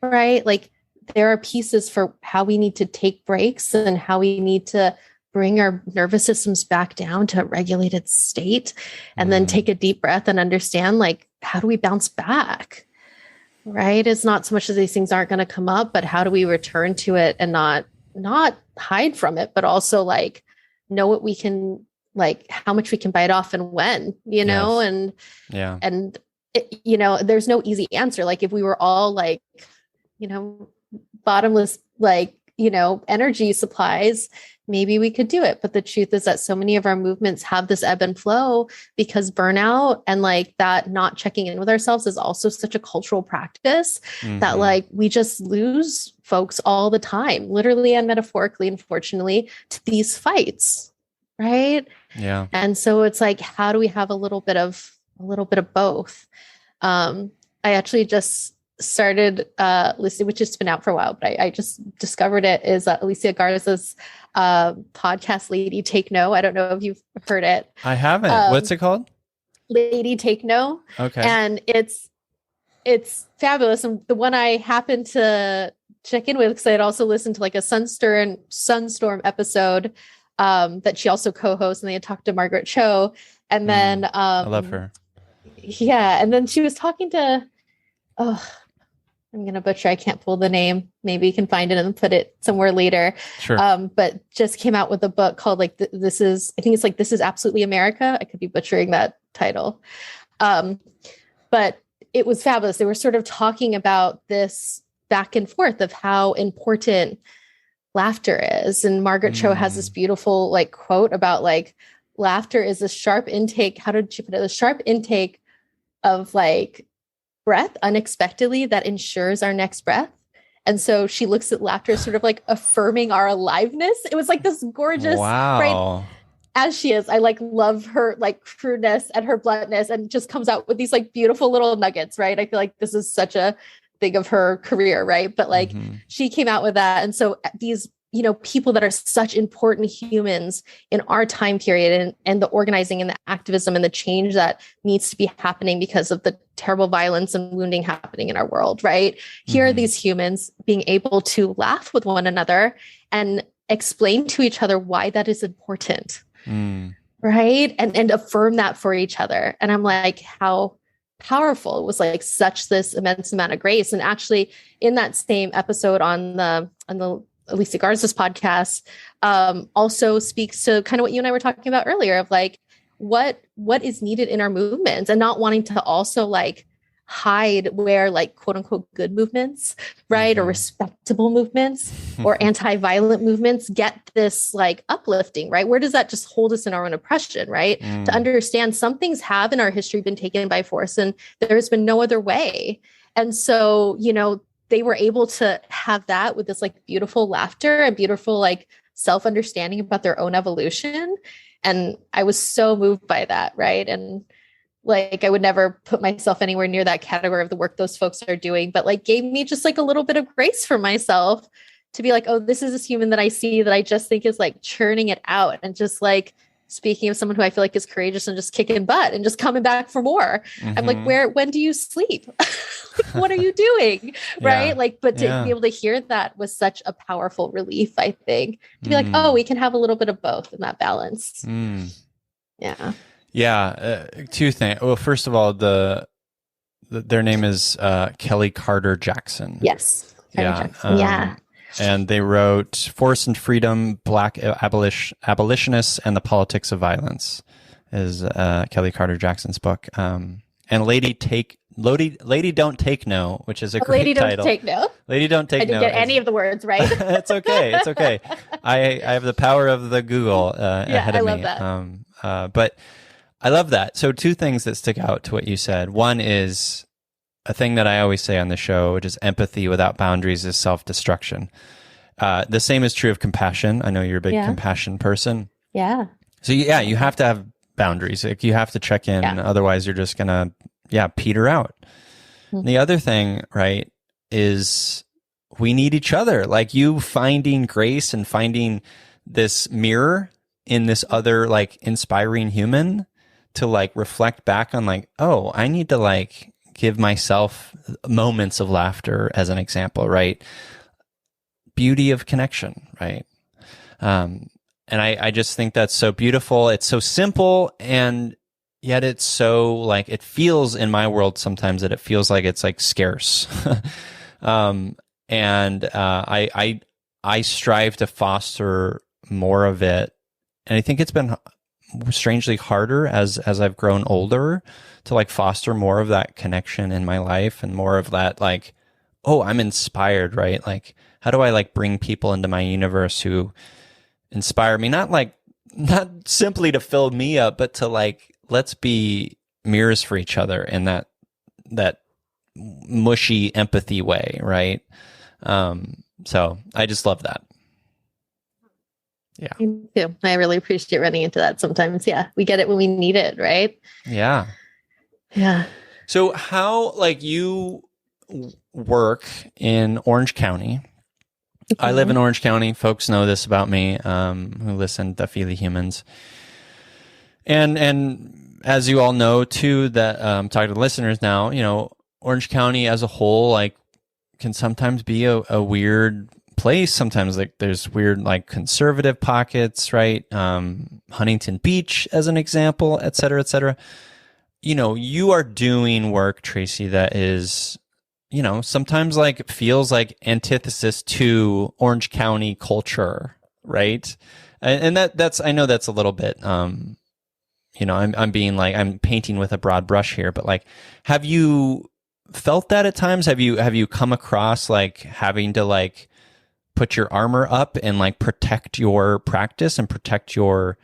right? Like there are pieces for how we need to take breaks and how we need to bring our nervous systems back down to a regulated state, and then take a deep breath and understand, like, how do we bounce back? Right? It's not so much that these things aren't going to come up, but how do we return to it and not hide from it, but also like know what we can, like how much we can bite off and when, you know, and it, you know, there's no easy answer. Like if we were all like, you know, bottomless, like, you know, energy supplies, maybe we could do it. But the truth is that so many of our movements have this ebb and flow because burnout and like that not checking in with ourselves is also such a cultural practice that like we just lose folks all the time, literally and metaphorically, unfortunately, to these fights. Right. Yeah. And so it's like, how do we have a little bit of both? I actually just started listening, which has been out for a while, but I just discovered it, is Alicia Garza's podcast, Lady Take No. I don't know if you've heard it. I haven't. What's it called? Lady Take No. Okay. And it's fabulous. And the one I happened to check in with, because I had also listened to like a Sunstorm episode that she also co-hosts, and they had talked to Margaret Cho. And then I love her. Yeah. And then she was talking to, I'm going to butcher, I can't pull the name. Maybe you can find it and put it somewhere later. Sure. But just came out with a book called like, This is Absolutely America. I could be butchering that title. But it was fabulous. They were sort of talking about this back and forth of how important laughter is. And Margaret Cho has this beautiful like quote about like, laughter is a sharp intake. How did she put it? A sharp intake of like breath unexpectedly that ensures our next breath. And so she looks at laughter as sort of like affirming our aliveness. It was like this gorgeous, right? As she is, I like love her like crudeness and her bluntness, and just comes out with these like beautiful little nuggets, right? I feel like this is such a thing of her career, right? But like she came out with that. And so these, you know, people that are such important humans in our time period, and the organizing and the activism and the change that needs to be happening because of the terrible violence and wounding happening in our world, right? Here are these humans being able to laugh with one another and explain to each other why that is important, right? And affirm that for each other. And I'm like, how powerful. It was like such this immense amount of grace. And actually in that same episode on the Alicia Garza's podcast, also speaks to kind of what you and I were talking about earlier of like, what is needed in our movements, and not wanting to also like hide where like quote unquote good movements, right? Or respectable movements or anti-violent movements get this like uplifting, right? Where does that just hold us in our own oppression, right? To understand some things have in our history been taken by force, and there's been no other way. And so, you know, they were able to have that with this like beautiful laughter and beautiful like self-understanding about their own evolution. And I was so moved by that. Right. And like, I would never put myself anywhere near that category of the work those folks are doing, but like gave me just like a little bit of grace for myself to be like, oh, this is this human that I see that I just think is like churning it out and just like speaking of someone who I feel like is courageous and just kicking butt and just coming back for more. I'm like, when do you sleep? What are you doing? Right. Like, but to be able to hear that was such a powerful relief, I think, to be like, oh, we can have a little bit of both in that balance. Yeah. Yeah. Two things. Well, first of all, their name is Kelly Carter Jackson. Yes. Yeah. And they wrote Force and Freedom, Black Abolitionists and the Politics of Violence is Kelly Carter Jackson's book. And Lady Don't Take No, which is a great Lady title. Don't Take No. Lady Don't Take No. I didn't get any of the words right. It's okay. It's okay. I have the power of the Google ahead of me. I love that. But I love that. So two things that stick out to what you said. One is a thing that I always say on the show, which is empathy without boundaries is self-destruction. The same is true of compassion. I know you're a big compassion person. Yeah. So you have to have boundaries. Like you have to check in. Otherwise you're just going to, peter out. The other thing, right, is we need each other. Like you finding grace and finding this mirror in this other like inspiring human to like reflect back on like, oh, I need to like give myself moments of laughter as an example, right? Beauty of connection, right? And I just think that's so beautiful. It's so simple, and yet it's so like, it feels in my world sometimes that it feels like it's like scarce. And I strive to foster more of it. And I think it's been strangely harder as I've grown older to like foster more of that connection in my life and more of that like, oh, I'm inspired, right? Like, how do I like bring people into my universe who inspire me? Not simply to fill me up, but to like, let's be mirrors for each other in that mushy empathy way, right? So I just love that. Yeah. Me too. I really appreciate running into that sometimes. Yeah. We get it when we need it, right? Yeah. Yeah. So how, like, you work in Orange County. I live in Orange County. Folks know this about me, who listen to Feely Humans. And as you all know too, that talking to the listeners now, you know, Orange County as a whole, like, can sometimes be a weird place. Sometimes like there's weird like conservative pockets, right? Huntington Beach as an example, et cetera, et cetera. You know, you are doing work, Traci, that is, you know, sometimes like feels like antithesis to Orange County culture, right? And that's, I know that's a little bit, you know, I'm being like, I'm painting with a broad brush here, but like, have you felt that at times? Have you come across like having to like put your armor up and like protect your practice and protect your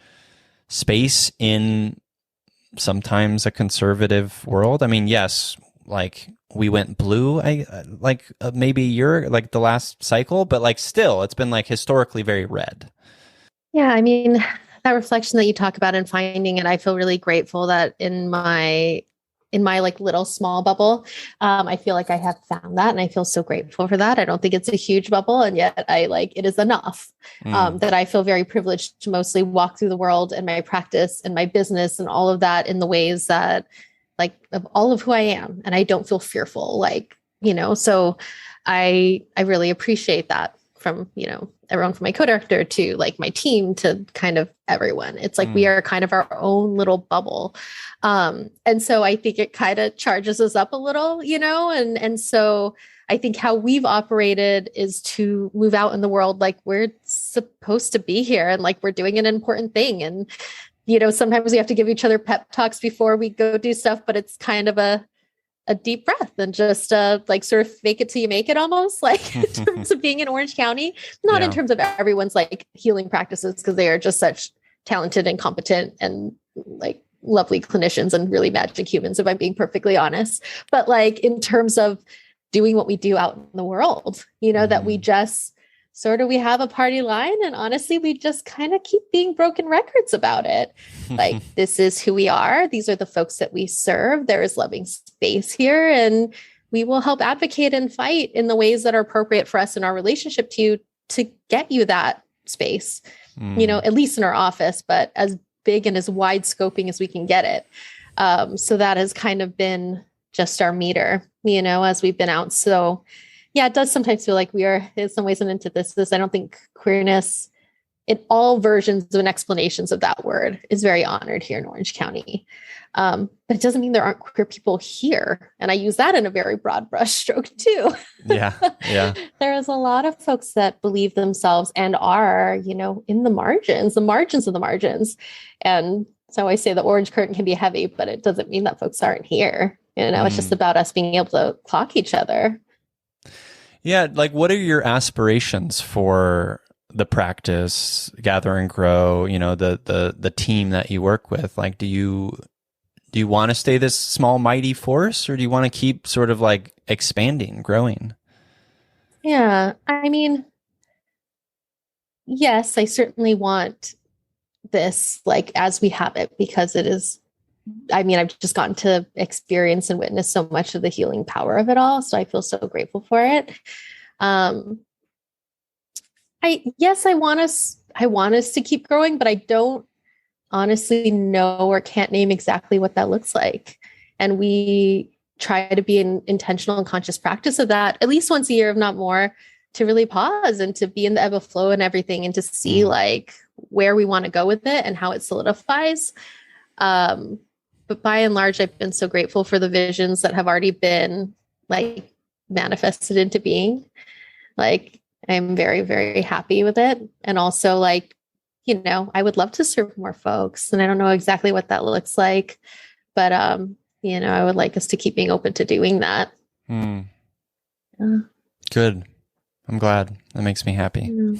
space in sometimes a conservative world? I mean, yes, like we went blue, maybe a year, like the last cycle, but like still, it's been like historically very red. Yeah, I mean, that reflection that you talk about and finding it, I feel really grateful that in my like little small bubble, I feel like I have found that, and I feel so grateful for that. I don't think it's a huge bubble, and yet it is enough that I feel very privileged to mostly walk through the world and my practice and my business and all of that in the ways that like of all of who I am, and I don't feel fearful, like, you know, so I really appreciate that from, you know, everyone from my co-director to like my team to kind of everyone. It's like we are kind of our own little bubble. And so I think it kind of charges us up a little, you know, and so I think how we've operated is to move out in the world like we're supposed to be here and like we're doing an important thing. And, you know, sometimes we have to give each other pep talks before we go do stuff, but it's kind of a deep breath and just like sort of fake it till you make it almost, like in terms of being in Orange County, not in terms of everyone's like healing practices, because they are just such talented and competent and like lovely clinicians and really magic humans, if I'm being perfectly honest. But like in terms of doing what we do out in the world, you know, that we just sort of, we have a party line, and honestly, we just kind of keep being broken records about it. Like, this is who we are. These are the folks that we serve. There is loving space here, and we will help advocate and fight in the ways that are appropriate for us in our relationship to you to get you that space, you know, at least in our office. But as big and as wide scoping as we can get it. So that has kind of been just our meter, as we've been out. So yeah, it does sometimes feel like we are in some ways an antithesis. I don't think queerness in all versions and explanations of that word is very honored here in Orange County. But it doesn't mean there aren't queer people here. And I use that in a very broad brushstroke too. Yeah. Yeah. There is a lot of folks that believe themselves and are, in the margins of the margins. And so I say the orange curtain can be heavy, but it doesn't mean that folks aren't here. It's just about us being able to clock each other. Yeah. Like, what are your aspirations for the practice, Gather and Grow, the team that you work with? Like, do you want to stay this small, mighty force, or do you want to keep sort of like expanding, growing? Yeah. I mean, yes, I certainly want this like as we have it, because it is, I've just gotten to experience and witness so much of the healing power of it all. So I feel so grateful for it. I want us to keep growing, but I don't honestly know or can't name exactly what that looks like. And we try to be in intentional and conscious practice of that at least once a year, if not more, to really pause and to be in the ebb and flow and everything, and to see like where we want to go with it and how it solidifies. But by and large, I've been so grateful for the visions that have already been like manifested into being. Like, I'm very, very happy with it. And also like, I would love to serve more folks, and I don't know exactly what that looks like, but, I would like us to keep being open to doing that. Good. I'm glad. That makes me happy.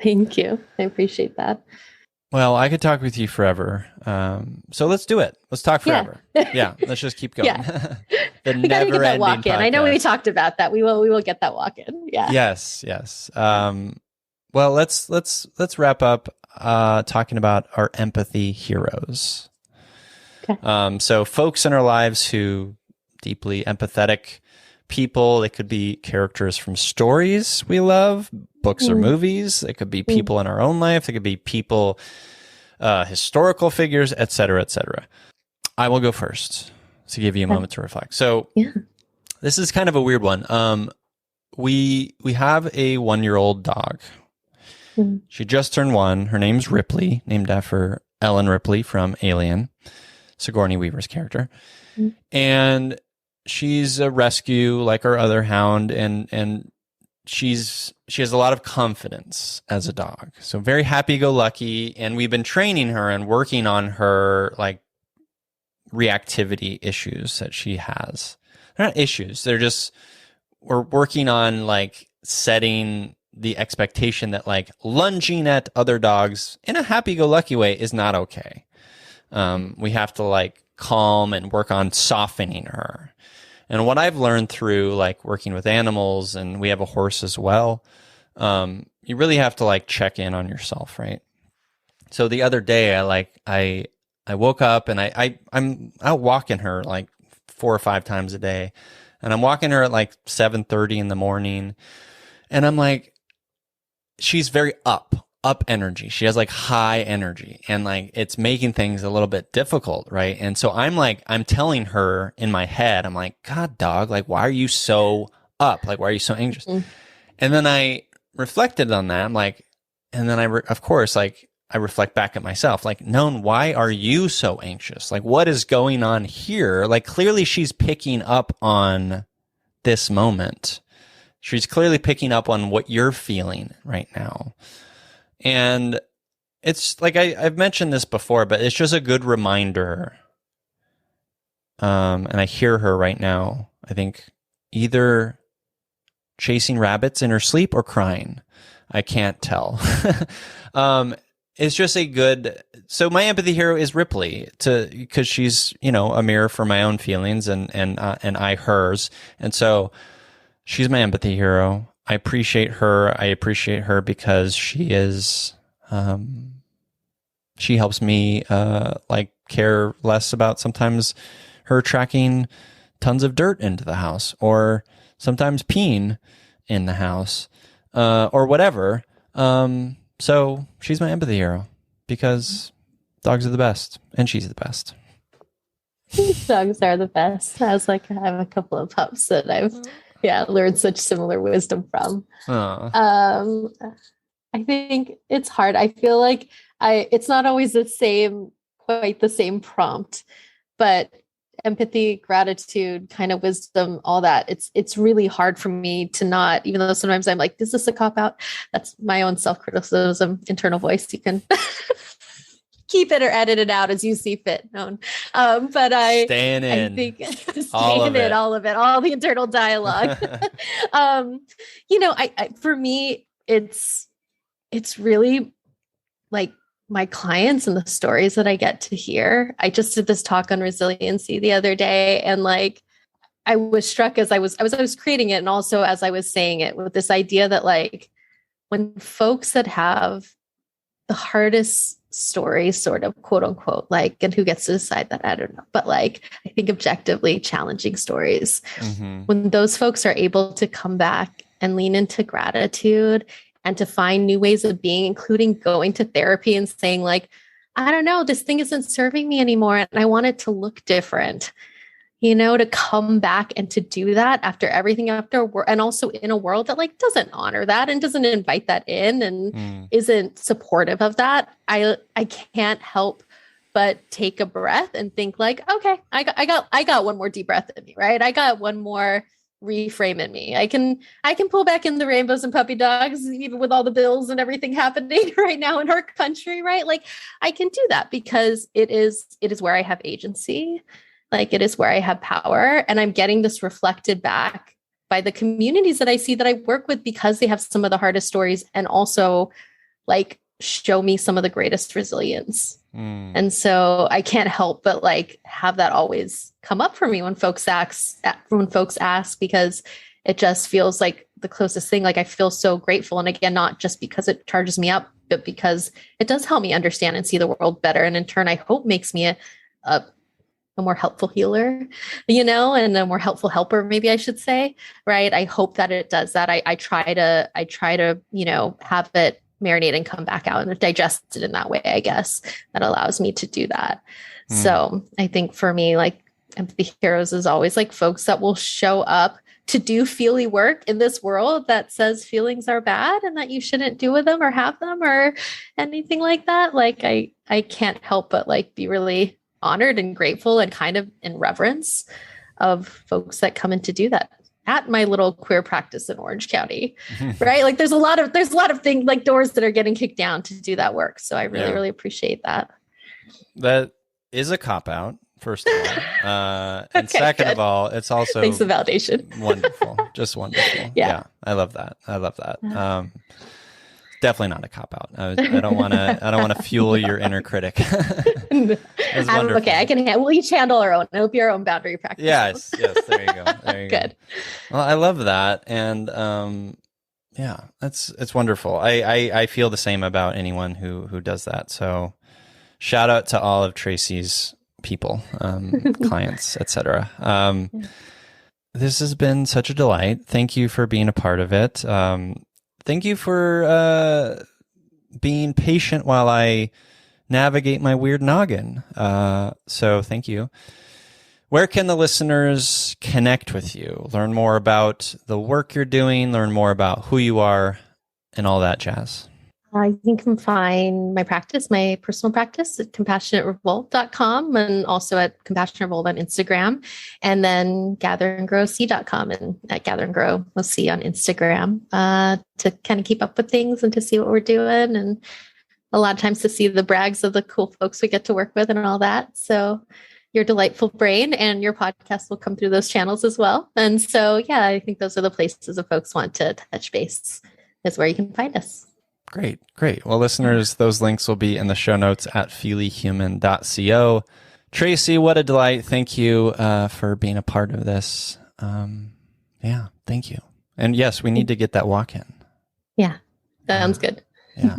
Thank you. I appreciate that. Well, I could talk with you forever. So let's do it. Let's talk forever. Yeah. Let's just keep going. Yeah. The We got to get that walk in. podcast. I know we talked about that. We will get that walk in. Yeah. Yes. Well, let's wrap up talking about our empathy heroes. Okay. So folks in our lives who deeply empathetic people. They could be characters from stories we love, books or movies. It could be people in our own life. It could be people, historical figures, et cetera, et cetera. I will go first to give you a moment to reflect. So this is kind of a weird one. We have a 1-year-old dog. She just turned 1. Her name's Ripley, named after Ellen Ripley from Alien, Sigourney Weaver's character. And she's a rescue like our other hound, and she has a lot of confidence as a dog. So very happy-go-lucky, and we've been training her and working on her like reactivity issues that she has. They're not issues. They're just, we're working on like setting the expectation that like lunging at other dogs in a happy-go-lucky way is not okay. We have to like calm and work on softening her. And what I've learned through like working with animals, and we have a horse as well, you really have to like check in on yourself, right? So the other day I woke up and I'm out walking her like 4 or 5 times a day, and I'm walking her at like 7:30 in the morning, and I'm like, she's very up energy. She has like high energy, and like it's making things a little bit difficult, right? And so I'm telling her in my head, I'm like, God, dog, like, why are you so up? Like, why are you so anxious? And then I reflected on that. I'm like, and then of course, I reflect back at myself, like, Noan, why are you so anxious? Like, what is going on here? Like, clearly she's picking up on this moment. She's clearly picking up on what you're feeling right now. And it's like, I've mentioned this before, but it's just a good reminder. And I hear her right now, I think either chasing rabbits in her sleep or crying. I can't tell. It's just a good, so my empathy hero is Ripley, because she's, a mirror for my own feelings and I hers. And so she's my empathy hero. I appreciate her. I appreciate her because she is, she helps me, like care less about sometimes her tracking tons of dirt into the house, or sometimes peeing in the house, or whatever. So she's my empathy hero because Dogs are the best, and she's the best. Dogs are the best. I have a couple of pups that I've learned such similar wisdom from. I think it's hard. I feel like it's not always quite the same prompt, but empathy, gratitude, kind of wisdom, all that. It's really hard for me to not, even though sometimes I'm like, is this a cop out? That's my own self-criticism, internal voice. You can keep it or edit it out as you see fit. But I think all of it, all the internal dialogue. For me, it's really like my clients and the stories that I get to hear. I just did this talk on resiliency the other day, and like I was struck as I was creating it, and also as I was saying it, with this idea that like when folks that have the hardest stories, sort of, quote unquote, like, and who gets to decide that, I don't know, but like I think objectively challenging stories, when those folks are able to come back and lean into gratitude and to find new ways of being, including going to therapy and saying like, I don't know, this thing isn't serving me anymore and I want it to look different, to come back and to do that after everything, and also in a world that like doesn't honor that and doesn't invite that in and isn't supportive of that. I can't help but take a breath and think like, okay, I got one more deep breath in me, right? I got one more reframe in me. I can pull back in the rainbows and puppy dogs, even with all the bills and everything happening right now in our country, right? Like I can do that because it is where I have agency. Like it is where I have power, and I'm getting this reflected back by the communities that I see that I work with, because they have some of the hardest stories and also like show me some of the greatest resilience. And so I can't help but like have that always come up for me when folks ask, because it just feels like the closest thing. Like I feel so grateful. And again, not just because it charges me up, but because it does help me understand and see the world better. And in turn, I hope makes me a more helpful healer, and a more helpful helper, maybe I should say, right? I hope that it does that. I try to, have it marinate and come back out and digest it in that way, I guess, that allows me to do that. So I think for me, like empathy heroes is always like folks that will show up to do feely work in this world that says feelings are bad and that you shouldn't do with them or have them or anything like that. Like I can't help but like be really honored and grateful and kind of in reverence of folks that come in to do that at my little queer practice in Orange County, right? Like there's a lot of things, like doors that are getting kicked down to do that work. So I really, really appreciate that. That is a cop out, first of all. And second of all, it's also thanks for the validation. Wonderful. Just wonderful. Yeah. I love that. Definitely not a cop out. I don't want to fuel your inner critic. Okay, I can. We'll each handle our own. It'll be our own boundary practice. Yes. There you go. Good. Well, I love that, and it's wonderful. I feel the same about anyone who does that. So, shout out to all of Traci's people, clients, etc. This has been such a delight. Thank you for being a part of it. Thank you for being patient while I navigate my weird noggin. So thank you. Where can the listeners connect with you? Learn more about the work you're doing, learn more about who you are, and all that jazz. You can find my practice, my personal practice at compassionaterevolt.com and also at Compassionate Revolt on Instagram, and then gatherandgrowc.com and at Gather and Grow with C on Instagram to kind of keep up with things and to see what we're doing. And a lot of times to see the brags of the cool folks we get to work with and all that. So your delightful brain and your podcast will come through those channels as well. And so, yeah, I think those are the places if folks want to touch base is where you can find us. Great. Well, listeners, those links will be in the show notes at feelyhuman.co. Traci, what a delight. Thank you for being a part of this. Thank you. And yes, we need to get that walk in. Yeah, sounds good. Yeah.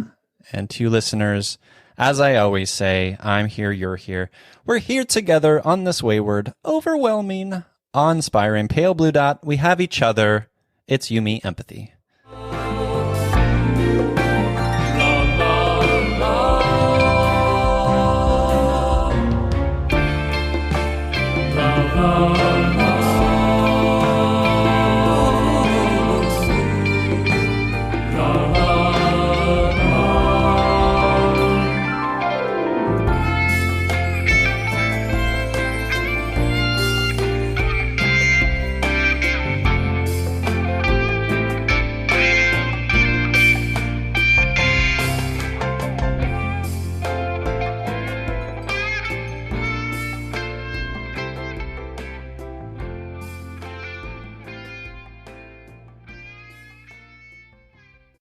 And to listeners, as I always say, I'm here, you're here. We're here together on this wayward, overwhelming, awe-inspiring pale blue dot. We have each other. It's you, me, empathy.